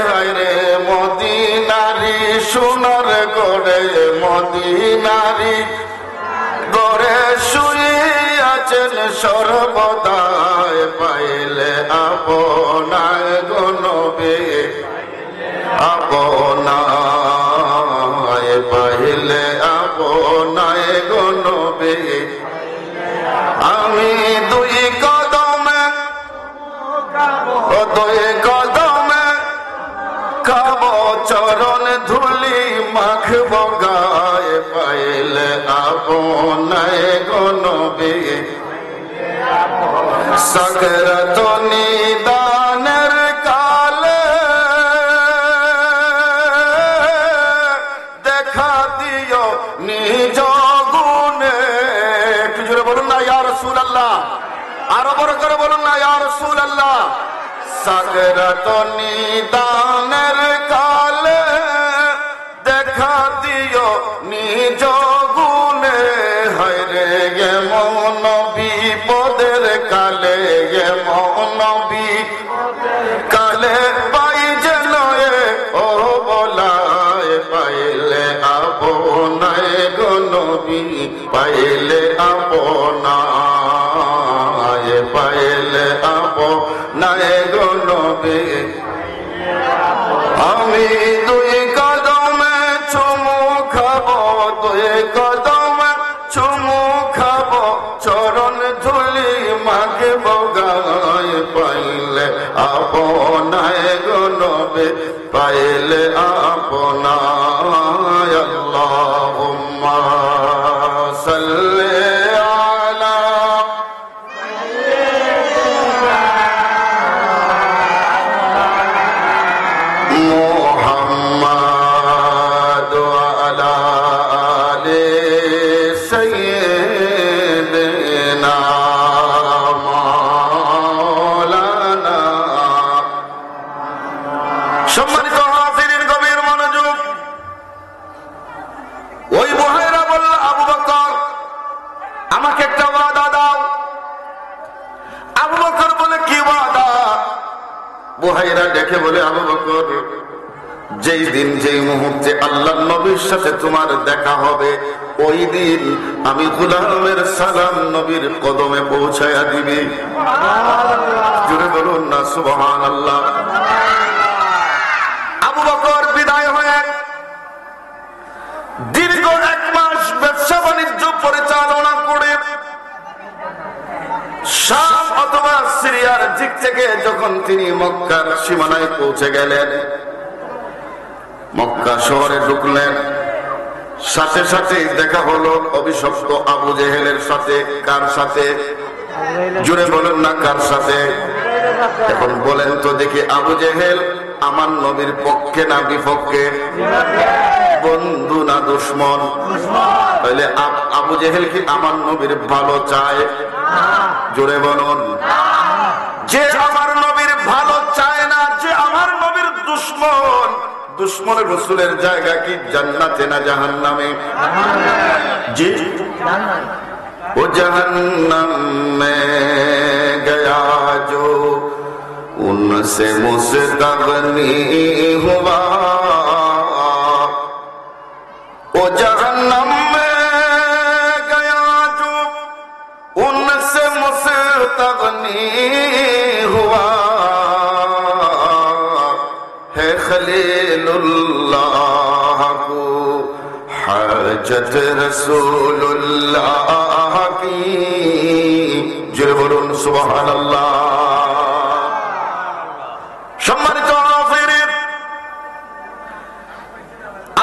হায়রে মদিনারি সোনার গড়ে, মদিনারি গড়ে শুয়ে আছেন সর্বদায়, পাইলে আপনায় গো নবী, আপনায় পাইলে আপনায় গো নবী। আমি দুই কদমে, দুই কদমে খাবো, চরণ ধুলি মাখবো গায়ে, পাইলে আপনায় গো নবী। সাকরাত নিদানের কালে দেখা দিও নিজ গুণে। একটু জোরে বলুন না ইয়া রাসূলুল্লাহ, আরো বড় করে বলুন না ইয়া রাসূলুল্লাহ। সাকরাত নিদানের কালে দেখা দিও নিজ গুণে, হায়রে এমন বিপদের কালে, এমন কালে পাই যেন ও বলায়, পাইলে আপনায় গো নবী, পাইলে আপনায়, পাইলে আপনায় গো নবী। আমি দুই কদমে চুমু খাবো, দুই কদমে চুমু খাবো, চরণ ধুলি মাখবো গায়ে, পাইলে আপনায় গো নবী, পাইলে আপনায়। আল্লাহুম্মা সাল্লি আলা মুহাম্মাদ ওয়া আলা আলি সাইয়্যিদিনা ভাইরা ডেকে বলে, আবু বকর, যেই দিন যেই মুহূর্তে আল্লাহর নবীর সাথে তোমার দেখা হবে, ওই দিন আমি গোলামের সালাম নবীর কদমে পৌঁছায়া দিবি। জুড়ে বলুন না সুবহানাল্লাহ। আবু বকর বিদায় হয়ে দীর্ঘ 1 মাস ব্যবসা বাণিজ্য পরিচালনা করে শাম অথবা সিরিয়ার দিক থেকে যখন তিনি মক্কার সীমানায় পৌঁছে গেলেন, মক্কা শহরে ঢুকলেন, সাথে সাথে দেখা হলো অভিশপ্ত আবু জেহেলের সাথে। কার সাথে? জুড়ে বলেন না কার সাথে? এখন বলেন তো দেখি, আবু জেহেল আমার নবীর পক্ষে না বিপক্ষে? বন্ধু না দুশ্মন? তাহলে আবু জেহেল কি আমার নবীর ভালো চায়? জোরে বলুন। যে আমার নবীর ভালো চায় না, যে আমার নবীর দুশ্মন, দুশ্মন রসুলের জায়গা কি জান্নাতে না জাহান্নামে? জি, ও জাহান্নাম মে গয়া जो उनसे मुस्तगनी हुआ, ओ जहन्नम में गया जो उनसे मुस्तगनी हुआ, है खलीलुल्लाह को हाजत रसूलुल्लाह की। জোরে বলুন সুবহানাল্লাহ। সম্মানিত হাজিরিন,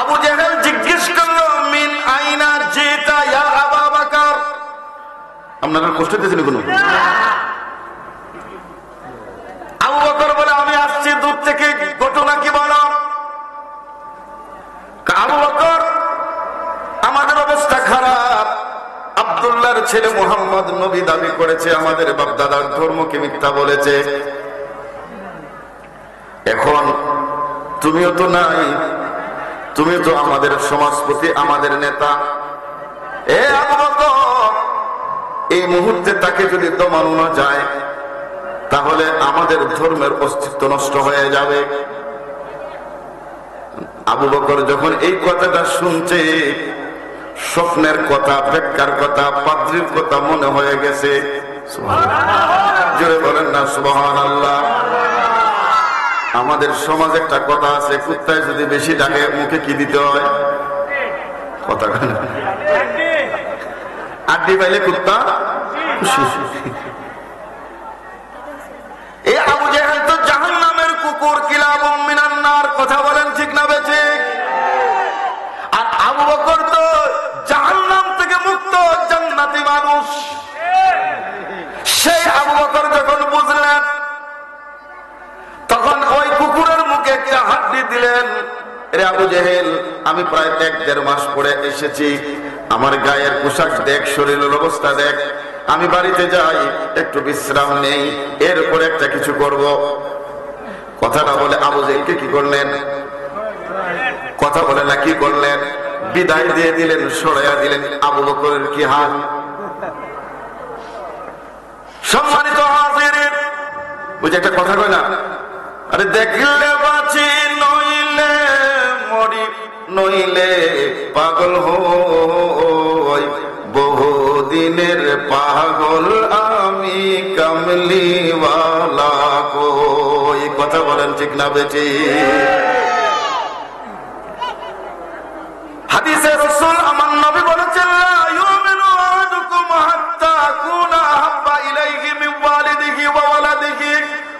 আবু জেহেল জিজ্ঞেস করলো, মিন আইনা জিতা ইয়া আবু বকর? আপনারা কষ্ট দিয়েছেন কোনো? আবু বকর বলে, আমি আসছি দূর থেকে। ঘটনা কি বলো? আবু বকর, আমাদের অবস্থা খারাপ। আব্দুল্লাহর ছেলে মুহাম্মদ নবী দাবি করেছে, আমাদের বাপ দাদার ধর্মকে মিথ্যা বলেছে। এখন তুমিও তো নাই, তুমি তো আমাদের সমাজপতি, আমাদের নেতা। এ আবু বকর, এই মুহূর্তে তাকে যদি দমানো না যায়, তাহলে আমাদের ধর্মের অস্তিত্ব নষ্ট হয়ে যাবে। আবু বকর যখন এই কথাটা শুনছে, স্বপ্নের কথা, ব্যাখ্যার কথা, পাদ্রীর কথা মনে হয়ে গেছে। জোরে বলেন না সুবহানাল্লাহ। আমাদের সমাজে একটা কথা আছে, কুত্তায় যদি বেশি ডাকে মুখে কি দিতে হয়? কথা আড্ডি পাইলে কুত্তা খুশি। এই আবু জেহেল তো জাহান্নামের কুকুর, কিলাবুম মিনান নার। কথা বলেন ঠিক না বেঠিক? আর আবু বকর তো জাহান্নাম থেকে মুক্ত জান্নাতি মানুষ। সেই আবু বকর যখন বুঝলেন, তখন ওই কুকুরের মুখে একটা হাড্ডি দিলেন। রে আবু জেহেল, আমি প্রায় 1-1.5 মাস পরে এসেছি, আমার গায়ের পোশাক দেখ, শরীরের অবস্থা দেখ, আমি বাড়িতে যাই, একটু বিশ্রাম নেই, এরপর একটা কিছু করব। কথাটা বলে আবু জেহেলকে কি করলেন? কথা বলে না কি করলেন? বিদায় দিয়ে দিলেন, সরাইয়া দিলেন। আবু বকরের কি হাল? সম্মানিত হাজিরিন, বুঝে একটা কথা কয় না, আরে দেখলে বাঁচি নইলে মরি, নইলে পাগল হই, বহুদিনের পাগল আমি কামলিওয়ালা কই। কথা বলেন ঠিক না বেটি? হাদিসে রাসূল আমার নবী বলেছেন, লা ইউমিনু আহাদুকুম হাত্তা আকুনা হাব্বা ইলাইহি মিন ওয়ালিদিহি ওয়া ওয়ালাদিহি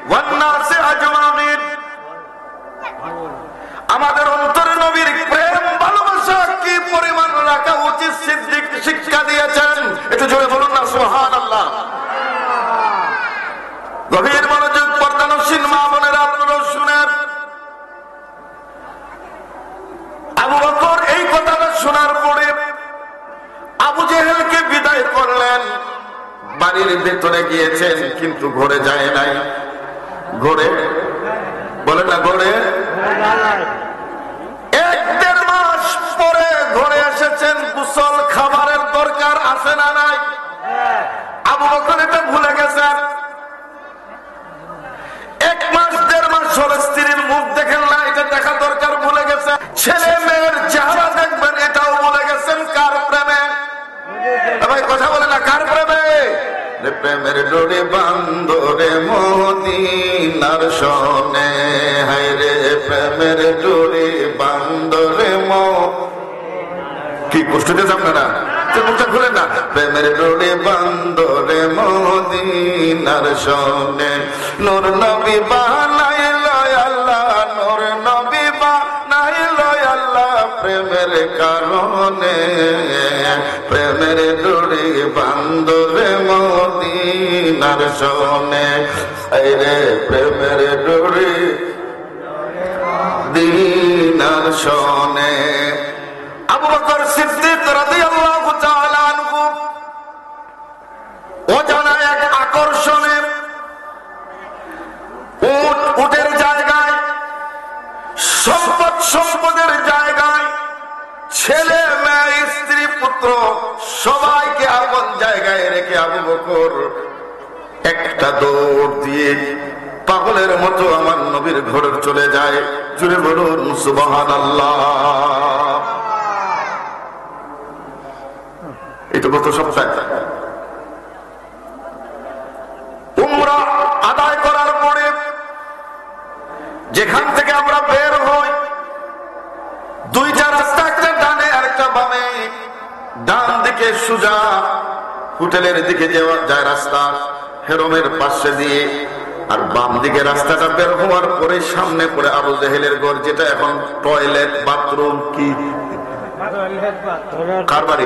ওয়ান নাসি আজমাইন। আমাদের অন্তরে নবীর প্রেম ভালোবাসা কি পরিমাণ রাখা উচিত সিদ্দিক শিক্ষা দিয়েছেন। একটু জোরে বলুন না সুবহানাল্লাহ। গভীর মনোযোগ, পর্দানশীল মা বোনেরা আপনারা শুনেন। আবু বকর এই কথাটা শোনার পরে আবু জেহেলকে বিদায় করলেন। বাড়ির ভেতরে গিয়েছেন, কিন্তু ঘরে যায় নাই। ঘরে বলে না, ঘরে 1-1.5 মাস পরে ঘরে এসেছেন। গোসল খাবারের দরকার আছে না নাই? আবু বকর এটা ভুলে গেছেন। 1 মাস 1.5 মাস ভাই কথা বলে না, কার প্রেমে? প্রেমের ডোরে বান্দরে মদিনার সনে, হায় রে প্রেমের ডোরে বান্দরে কি কষ্ট দিয়েছে আপনারা? মুখটা খুলে না। প্রেমের ডোরে বান্দরে মদিনার সনে, নূর নবী বানাইল আল্লাহ, নূর নবী বানাইল আল্লাহ প্রেমের কারণে, প্রেমের ডোরে বান্দরে মদিনার সনে, এই রে প্রেমের ডোরে দিনার সনে। আবু বকর সিদ্দিক রাদিয়াল্লাহু তাআলা আনহু অজানা এক আকর্ষণে উটের জায়গায়, সম্পদের জায়গায়, ছেলে মেয়ে স্ত্রী পুত্র সবাইকে আপন জায়গায় রেখে আবু বকর একটা দৌড় দিয়ে পাগলের মতো আমার নবীর ঘরে চলে যায়। জুড়ে বলুন সুবহানাল্লাহ। এটা গত সপ্তাহে উমরা আদায় করার পরে যেখান থেকে আমরা বের হই, দুইটা রাস্তা, একটা ডানে আর একটা বামে। ডান দিকে সোজা হোটেলের দিকে যায় রাস্তা, হেরমের পাশে দিয়ে, আর বাম দিকে রাস্তাটা বের হওয়ার পরে সামনে পড়ে আবু জেহেলের ঘর, যেটা এখন টয়লেট বাথরুম। কি কার বাড়ি?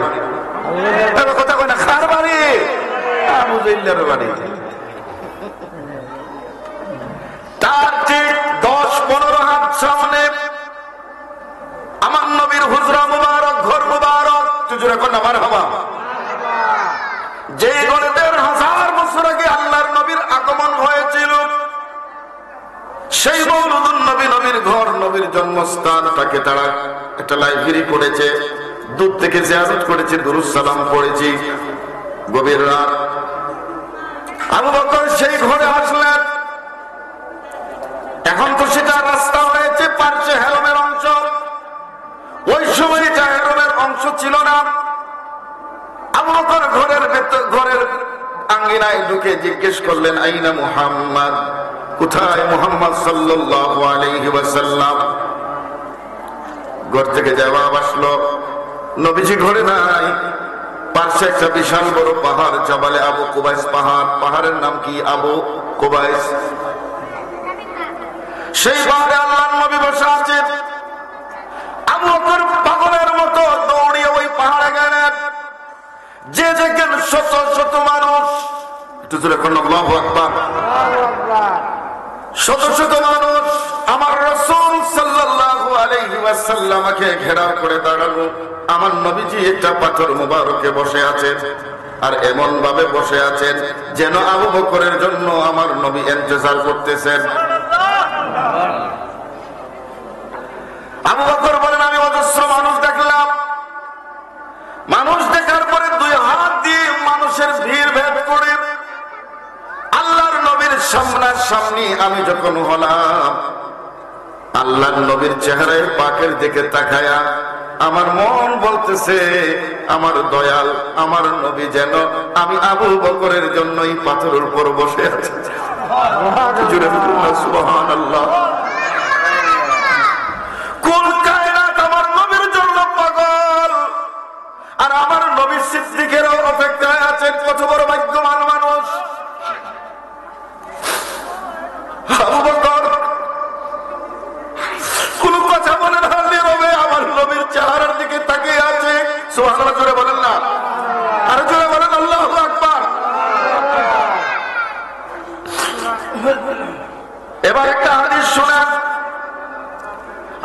কথা কয় না, কার বাড়ি? আবু জেহেলের বাড়ি। তার ঠিক 10-15 হাত সামনে আমার নবীর হুজরা মুবারক, ঘর মুবারক। তুজুরা কোন আমার হবা, যে ঘরে 1500 বছর আগে আল্লাহর নবীর আগমন হয়েছিল, সেই মওলুদুন নবী, নবীর ঘর, নবীর জন্মস্থান, তাকে তারা একটা লাইব্রেরি করেছে। দূর থেকে জিয়ারত করেছি, দুরূদ সালাম পড়েছি। গভীর রাত আবু বকর সেই ঘরে আসলেন। এখন তো সেটা রাস্তা হয়েছে, পার্শ্বে হেরমের অংশ। ওই সময় যা হেরমের অংশ ছিল না। আবু বকর ঘরের আঙ্গিনায় ঢুকে জিজ্ঞেস করলেন, আইনা মুহাম্মদ, কোথায় মুহাম্মদ সাল্লাল্লাহু আলাইহি ওয়াসাল্লাম? ঘর থেকে জবাব আসলো, নবীজি ঘরে নাই। পাশে একটা বিশাল বড় পাহাড়, জবালে আবু কুবাইস পাহাড়। পাহাড়ের নাম কি? আবু কুবাইস। সেই পাহাড়ে আল্লাহর নবী বসে আছেন। আবু বকর পাগলের মতো দৌড়িয়ে ওই পাহাড়ে গেলেন। যে দেখেন শত শত মানুষ, আল্লাহু আকবার, শত শত মানুষ আমার রাসূল সাল্লাল্লাহু আলাইহি ওয়াসাল্লামকে ঘেরাও করে দাঁড়ালো। আমার নবীজি একটা পাথর মুবারকে বসে আছেন, আর এমন ভাবে বসে আছেন যেন আবু বকরের জন্য আমার নবী ইন্তজার করতেছেন। আবু বকর বলেন, আমি অজস্র মানুষ দেখলাম। মানুষ দেখার পরে 2 হাত দিয়ে মানুষের ভিড় ভেদ করে আল্লাহর নবীর সামনাসামনি আমি যখন হলাম, আল্লাহর নবীর চেহারায় পাকের দিকে তাকায়া আমার মন বলতেছে, আমার দয়াল আমার নবী যেন আমি আবু বকরের জন্যই পাথরের উপর বসে আছে। সুবহানাল্লাহ। কোন কায়নাত আমার নবীর জন্য পাগল, আর আমার নবী সিদ্দিকেরও অপেক্ষায় আছেন। কত বড় ভাগ্যবান মানুষ আবু বকর। কোন কথা বলেন না, নীরবে আমার নবীর চেহারার দিকে তাকিয়ে আছে। সুবহানাল্লাহ জোরে বলেন না, আর জোরে বলেন আল্লাহু আকবার। এবার একটা হাদিস শোনেন।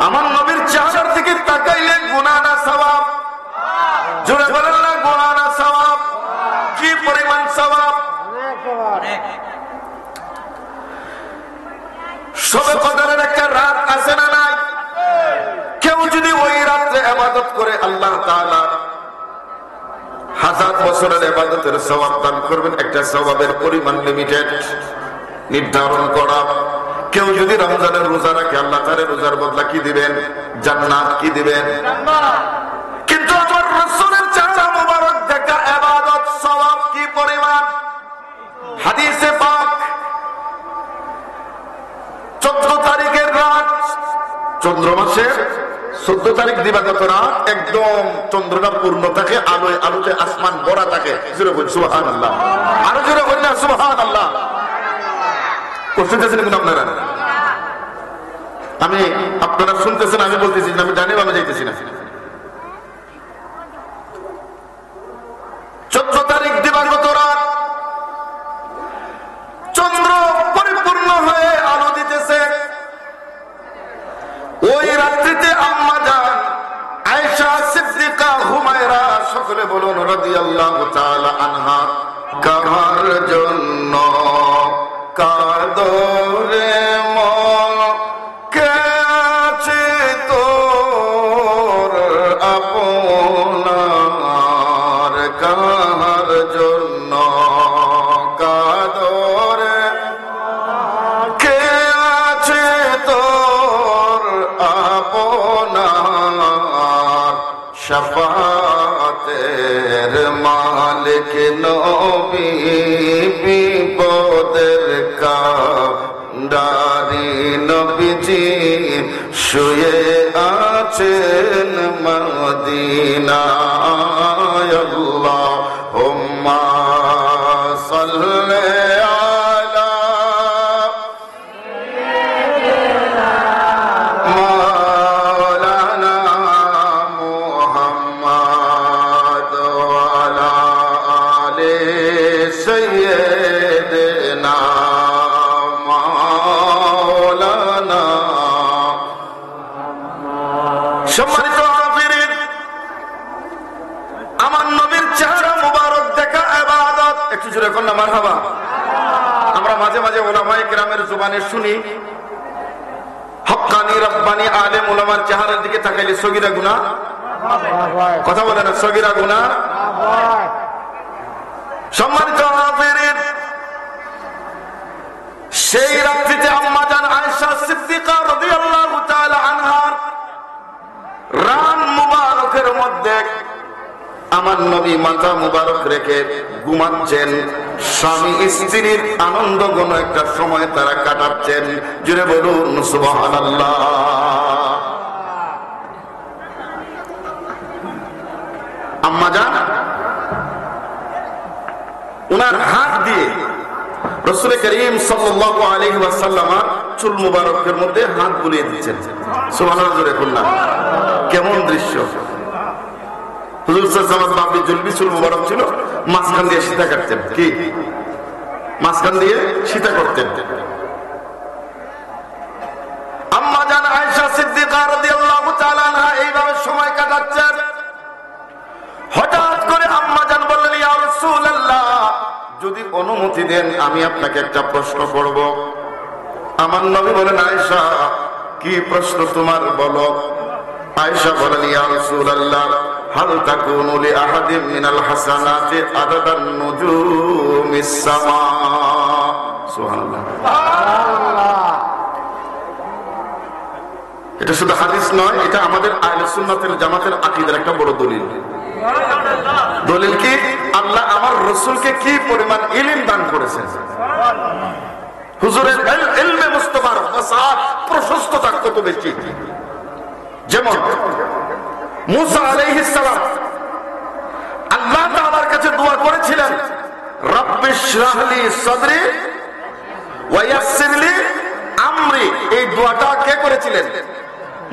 আমার নবীর চেহারার দিকে তাকাইলে গুনাহ না সওয়াব? জোরে বলেন না, গুনাহ না সওয়াব? কি পরিমাণ সওয়াব! শবে কদরের একটা রাত আছে না নাই? কেউ যদি ওই রাতে ইবাদত করে, আল্লাহ তাআলা 1000 বছরের ইবাদতের সওয়াব দান করবেন। একটা সওয়াবের পরিমাণ লিমিটেড, নির্ধারণ করা। কেউ যদি রমজানের রোজা রাখে, আল্লাহ তাআলা রোজার বদলা কি দিবেন? জান্নাত। কি দিবেন? কিন্তু আমার রাসূলের চেহারা মুবারক দেখা ইবাদত। মাসের 14 তারিখ দিবাগত রাত একদম চন্দ্রটা পূর্ণ থাকে, আলোয় আলোতে আসমান ভরা থাকে। জোরে বলুন সুবহানাল্লাহ, আরো জোরে বলুন না সুবহানাল্লাহ। শুনতেছেন কিন্তু আপনারা? আমি আপনারা শুনতেছেন, আমি বলতেছি না, আমি জানি আমি যাইতেছি না। 14 তারিখ দিবাগত রাত চন্দ্র পরিপূর্ণ হয়ে আলো দিতেছে। ওই রাত্রিতে আম্মা জান আয়েশা সিদ্দিকা হুমায়রা সকলে বলুন রাদিয়াল্লাহু তাআলা আনহা, কার জন্য কাঁদো রে মন, কে আছে তোর আপনার, কার জন্য কাঁদো রে, কে আছে তোর আপনার, শাফাতের মালিক নবী, বিপদের কান্ডারি নবীজি শুয়ে আছেন মদিনায়। আল্লাহুম্মা সাল্লি আলা মাওলানা মুহাম্মদ ওয়া আলা আলি সাইয়্যিদিনা মাওলানা। সম্মানিত হাজিরিন, আমার নবীর চেহারা মুবারক দেখা ইবাদত। একটু জোরে বলুন না মারহাবা। আমরা মাঝে মাঝে উলামায়ে কেরামের জবানে শুনি, হক্কানি রব্বানি আলেম উলামার চেহারার দিকে তাকাইলে সগীরা গুনাহ, কথা বলে না, সগীরা গুনাহ। সম্মানিত হাজিরিন, সেই রাত্রিতে আম্মা জান আয়েশা সিদ্দিকা রাদিয়াল্লাহু তাআলা আনহার রান মুবারকের মধ্যে আমার নবী মাথা মুবারক রেখে ঘুমাচ্ছেন। স্বামী স্ত্রীর আনন্দ ঘন একটা সময় তারা কাটাচ্ছেন। জুড়ে বলুন সুবহানাল্লাহ। আম্মা জান উনার হাত দিয়ে রাসূল করিম সাল্লাল্লাহু আলাইহি ওয়াসাল্লামের চুল মুবারকের মধ্যে হাত বুলিয়ে দিচ্ছেন। সুবহানাল্লাহ, জোরে বলুন না। কেমন দৃশ্য! হুজুর সাল্লাল্লাহু আলাইহি ওয়াসাল্লাম বাপি জুলবি চুল মুবারক ছিল, মাঝখান দিয়ে সীতা কাটতেন। কি মাঝখান দিয়ে সীতা করতেন। আম্মা জান আয়েশা সিদ্দিকা রাদিয়াল্লাহু তাআলা আনহা এইভাবে সময় কাটাচ্ছেন। হঠাৎ করে আম্মা জান বললেন, ইয়া রাসূলুল্লাহ, যদি অনুমতি দেন আমি আপনাকে একটা প্রশ্ন করব। আমার নবী বলেন, আয়েশা কি প্রশ্ন তোমার, বলো। আয়েশা বলেন, ইয়া রাসূলুল্লাহ, হাল তাকুনু লি আহাদিন মিনাল হাসানাতি আদাদান নুজুমিস সামা। সুবহানাল্লাহ। এটা শুধু হাদিস নয়, এটা আমাদের আহলে সুন্নাতের জামাতের আকীদার একটা বড় দলিল। দলিল কি? আল্লাহ আমার রাসূলকে কি পরিমাণ ইলম দান করেছেন। হুজুরের ইলমে মুস্তাফার ওয়াসাত, প্রশস্ততা কত বেশি। যেমন মুসা আলাইহিস সালাম আল্লাহ তাআলার কাছে দোয়া করেছিলেন, রাব্বিশ রাহ লি সাদরি ওয়া ইয়াসসির লি আমরি। এই দোয়াটা কে করেছিলেন?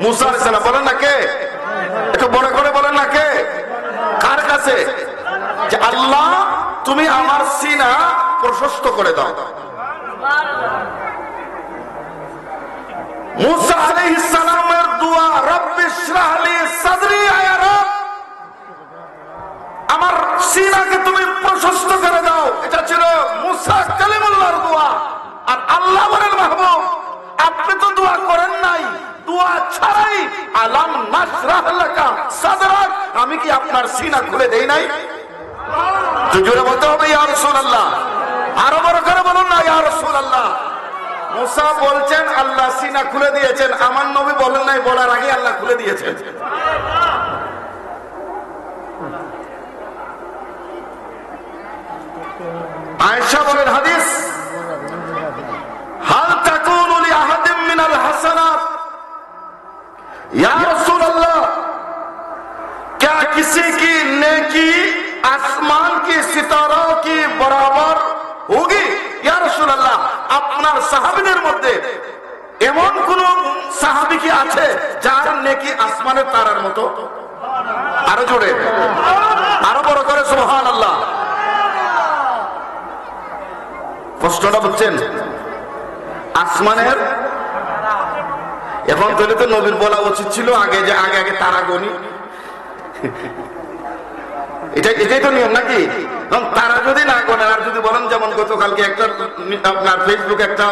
মুসা আলাইহিস সালাম। বলেন না কে? একটু বড় করে বলেন না কে? কার কাছে? যে আল্লাহ তুমি আমার সিনা প্রশস্ত করে দাও। মুসা আলাইহিস সালামের দোয়া, রাব্বিশ রাহ লি সাদরি, আয়া রব আমার সিনাকে তুমি প্রশস্ত করে দাও। এটা ছিল মুসা কালিমুল্লাহর দোয়া। আর আল্লাহ বলেন, মাহবুব আপনি তো দোয়া করেন নাই, দোয়া ছাড়াই আলাম নাশরাহ লাকা সাদরাক, আমি কি আপনার সিনা খুলে দেই নাই? তো জোরে বলতে হবে ইয়া রাসূলুল্লাহ। আরো বড় করে বলুন না ইয়া রাসূলুল্লাহ। মুসা বলছেন আল্লাহ সিনা খুলে দিয়েছেন, আমার নবী বলেন নাই, বলার আগে আল্লাহ খুলে দিয়েছেন। আয়েশা বলেন হাদিস, হাল তাকুনু লি আহাদিন মিনাল হাসানাত সিতারা কি বরাবর হোগি ইয়া রাসূলুল্লাহ, আপনার সাহাবীদের মধ্যে এমন কোন সাহাবী কি আছে যার নেকি আসমানের তারার মতো? আরো জোরে, আরো বড় করে সুবহানাল্লাহ। কষ্টটা বুঝছেন? আসমানের, এখন তাহলে তো নবীর বলা উচিত ছিল আগে যে আগে আগে তারা গনি, এটাই তো নিয়ম নাকি? তারা যদি না গোনেন আর যদি বলেন, যেমন গতকালকে একটা আপনার ফেসবুকে একটা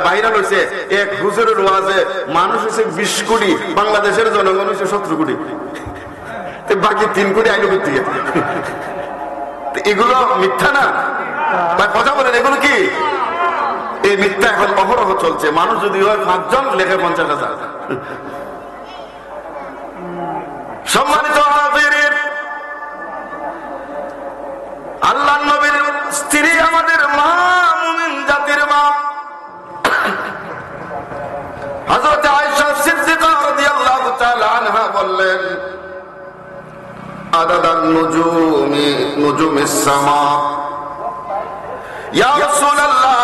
ভাইরাল হয়েছে, এক হুজুরের ওয়াজে মানুষ হচ্ছে 20 কোটি, বাংলাদেশের জনগণ হচ্ছে 17 কোটি, বাকি 3 কোটি আইলো থেকে। এগুলো মিথ্যা না? কথা বলেন, এগুলো কি? এই মিথ্যা এখন অহরহ চলছে। মানুষ যদি হয় 5 জন, লেখে 50,000। সম্মানিত হাজিরিন, আল্লাহর নবীর স্ত্রী আমাদের মা, মুমিন জাতির মা হযরত আয়েশা সিদ্দিকা রাদিয়াল্লাহু তাআলা আনহা বললেন, আদাদান নুজুমিস সামা, ইয়া রাসূলুল্লাহ,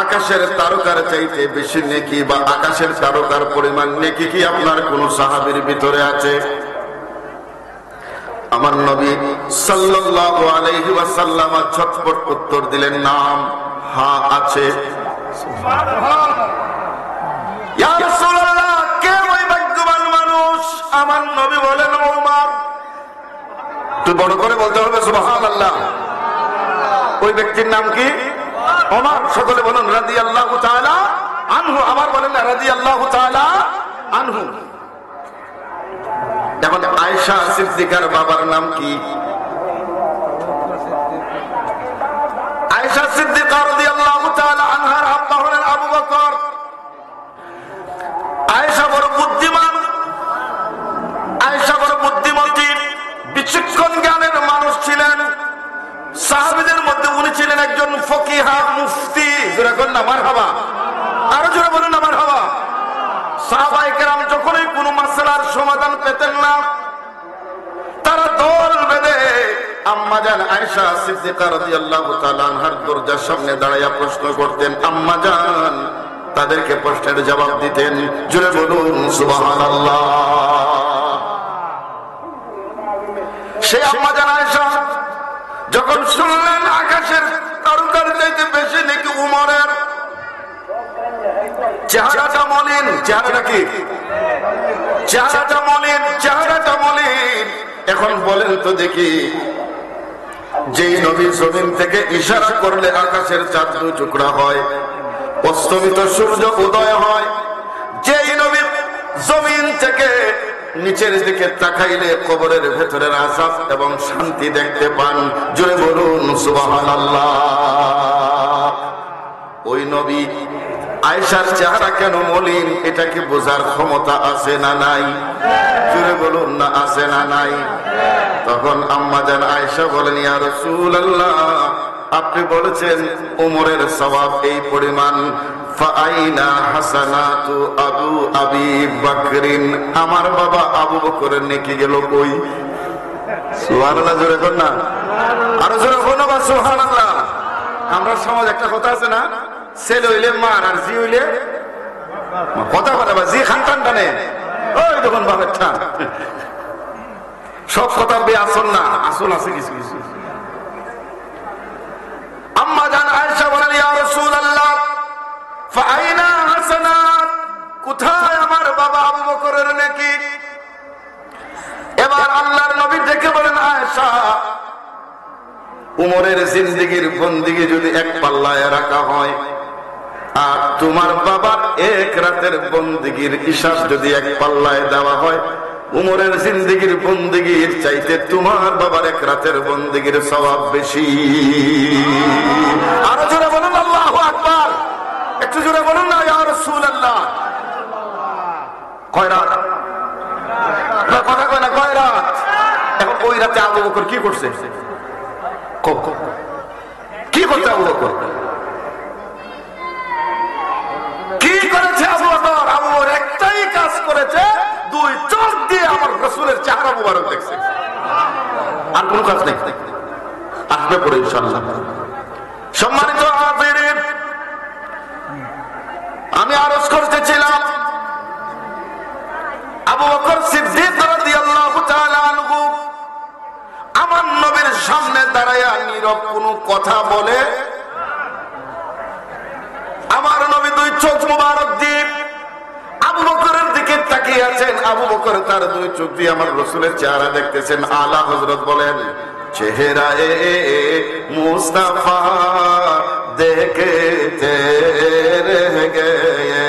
আকাশের তারকার চাইতে বেশি নেকি বা আকাশের তারকার পরিমাণ নেকি কি আপনার কোন সাহাবীর ভিতরে আছে? আমার নবী সাল্লাল্লাহু আলাইহি ওয়াসাল্লাম ঝটপট উত্তর দিলেন, নাম, হ্যাঁ আছে। সুবহানাল্লাহ। ইয়া রাসূলুল্লাহ, কে ওই ভাগ্যবান মানুষ? আমার নবী বলেন, ওমর। তুই বড় করে বলতে হবে সুবহানাল্লাহ। ওই ব্যক্তির নাম কি? ওমর। সকলে বলুন রাদিয়াল্লাহু তাআলা আনহু। আবার বলেন রাদিয়াল্লাহু তাআলা আনহু। এখন আয়েশা সিদ্দিকার বাবার নাম কি? আয়েশা সিদ্দিকা রাদিয়াল্লাহু তাআলা আনহার আব্বা হলেন আবু বকর। আয়েশা বড় বুদ্ধিমান, আয়েশা বড় বুদ্ধিমতী, বিচক্ষণ জ্ঞানের মানুষ ছিলেন। সাহাবীদের মধ্যে উনি ছিলেন একজন ফকিহা, মুফতি। জোরে বলুন না মারহাবা, আরো জোরে বলুন না মারহাবা। সাহাবায়ে কেরাম যখনই কোনো মাসআলার সমাধান পেতেন না, তারা দল বেঁধে আম্মা জান আয়েশা সিদ্দিকা রাদিয়াল্লাহু তাআলা আনহার দরজার সামনে দাঁড়াইয়া প্রশ্ন করতেন। আম্মা জান তাদেরকে প্রশ্নের জবাব দিতেন। জোরে বলুন সুবহানাল্লাহ। সেই আম্মা জান আয়েশা যখন শুনলেন আকাশের তারকার চাইতে বেশি নাকি উমরের, চেহারাটা মলিন, চেহারাটা কি? চেহারাটা মলিন, চেহারাটা মলিন। এখন বলেন তো দেখি, যেই নবী জমিন থেকে ইশারা করলে আকাশের চাঁদ 2 টুকরা হয়, অস্তমিত সূর্য উদয় হয়, যেই নবী জমিন থেকে নিচের দিকে তাকাইলে কবরের ভেতরের আযাব এবং শান্তি দেখতে পান, জোরে বলুন সুবহানাল্লাহ। ওই নবী আয়েশার চেহারা কেন মলিন, এটাকে বোঝার ক্ষমতা আছে না নাই? জোরে বলুন না আছে না নাই? তখন আম্মা জান আয়েশা বলেন, ইয়া রাসূলুল্লাহ, আপনি বলেছেন ওমরের সওয়াব এই পরিমাণ, ফাআইনা হাসানাতু আবি বকরিন, আমার বাবা আবু বকরের নেকি গেল কই? সুবহানাল্লাহ, জোরে বলুন না, আরো জোরে বলুন না সুবহানাল্লাহ। আমরা সমাজ একটা কথা আছে না, ছেলে হইলে মার আর জি হইলে কথা বলে, বা জি খানটান টানে, ওই দেখুন বাপের ঠান। সব কথা বে আসল না, আসল আছে কিছু কিছু। আম্মা জান আয়েশা বলেন, ইয়া রাসূলুল্লাহ, ফাআইনা হাসানাত, কোথায় আমার বাবা আবু বকরের নেকি? এবার আল্লাহর নবী ডেকে বলেন, আয়েশা, উমরের জিন্দেগীর বন্দেগী যদি এক পাল্লায় রাখা হয়, আর তোমার বাবার এক রাতের বন্দেগীর হিসাব যদি এক পাল্লায় দেওয়া হয়, উমরের জিন্দেগীর বন্দেগীর চাইতে তোমার বাবার এক রাতের বন্দেগীর সওয়াব বেশি। আরো জোরে বলুন আল্লাহু আকবার, একটু জোরে বলুন না ইয়া রাসূলুল্লাহ। কয় রাত? কথা কয় না, কয় রাত? এখন ওই রাতে আবু বকর কি করছে? কি করছে আবু বকর? কি করেছে আবু বকর? আবু বকর একটাই কাজ করেছে, 2 চোখ দিয়ে আমার রাসূলের চেহারা মুবারক দেখছে, আর কোনো কাজ নেই। আর আসবে পরে ইনশাআল্লাহ। সম্মানিত হাজিরিন, আমি আরজ করতেছিলাম আবু বকর সিদ্দিক রাদিয়াল্লাহু তাআলা আনহু আমার নবীর সামনে দাঁড়ায়া নীরব কোনো কথা বলে। আমার নবী দুই চোখ মুবারক দিয়ে আবু বকরের দিকে তাকিয়ে আছেন। আবু বকর তার দুই চোখ দিয়ে আমার রাসূলের চেহারা দেখতেছেন। আলা হযরত বলেন, চেহারায়ে মুস্তাফা দেখতে রহ গয়ে।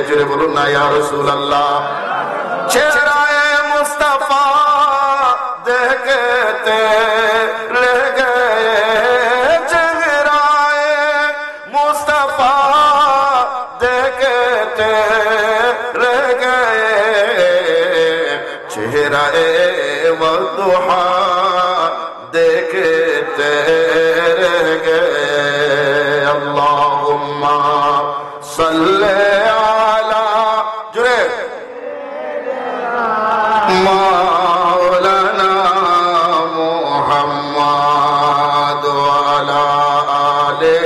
জোরে বলুন না ইয়া রাসূলুল্লাহ। চেহারায়ে মুস্তাফা দেখতে রহ গয়ে, চেহারায়ে মুস্তাফা দেখতে রহ গয়ে, চেহারায়ে ওয়াদুহা দেখতে রহ গয়ে। আল্লাহুম্মা সাল্লি আলা জুরে মাওলানা মুহাম্মদ ওয়া আলা আলি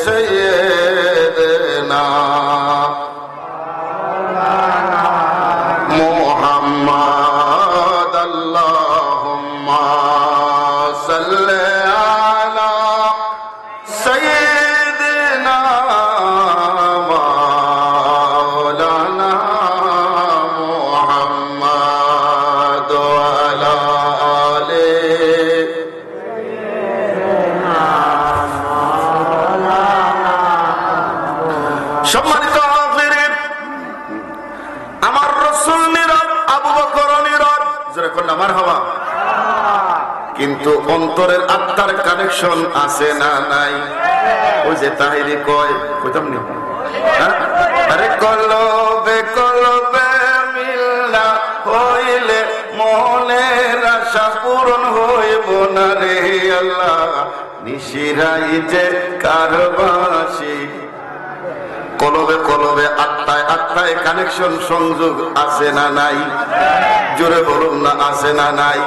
সাইয়্যিদিনা মুহাম্মদ। আল্লাহুম্মা সাল্লি আলা সাইয়্যিদিনা মাওলানা মুহাম্মদ ওয়া আলা আলি। সম্মানিত হাজিরিন, আমার রাসূল নীরব, আবু বকর নীরব। জোরে কোন আমার হওয়া, কিন্তু অন্তরের আত্মার কানেকশন আছে না নাই? ওই যে তাহিরি কয়, কইতাম নি, আরে কলবে কলবে মিলনা হইলে মনের আশা পূরণ হইব না রে আল্লাহ। নিশিরাই যে কারবাসী, কলবে কলবে আত্মায় আত্মায় কানেকশন সংযোগ আছে না নাই? জোরে বলুন না আছে না নাই?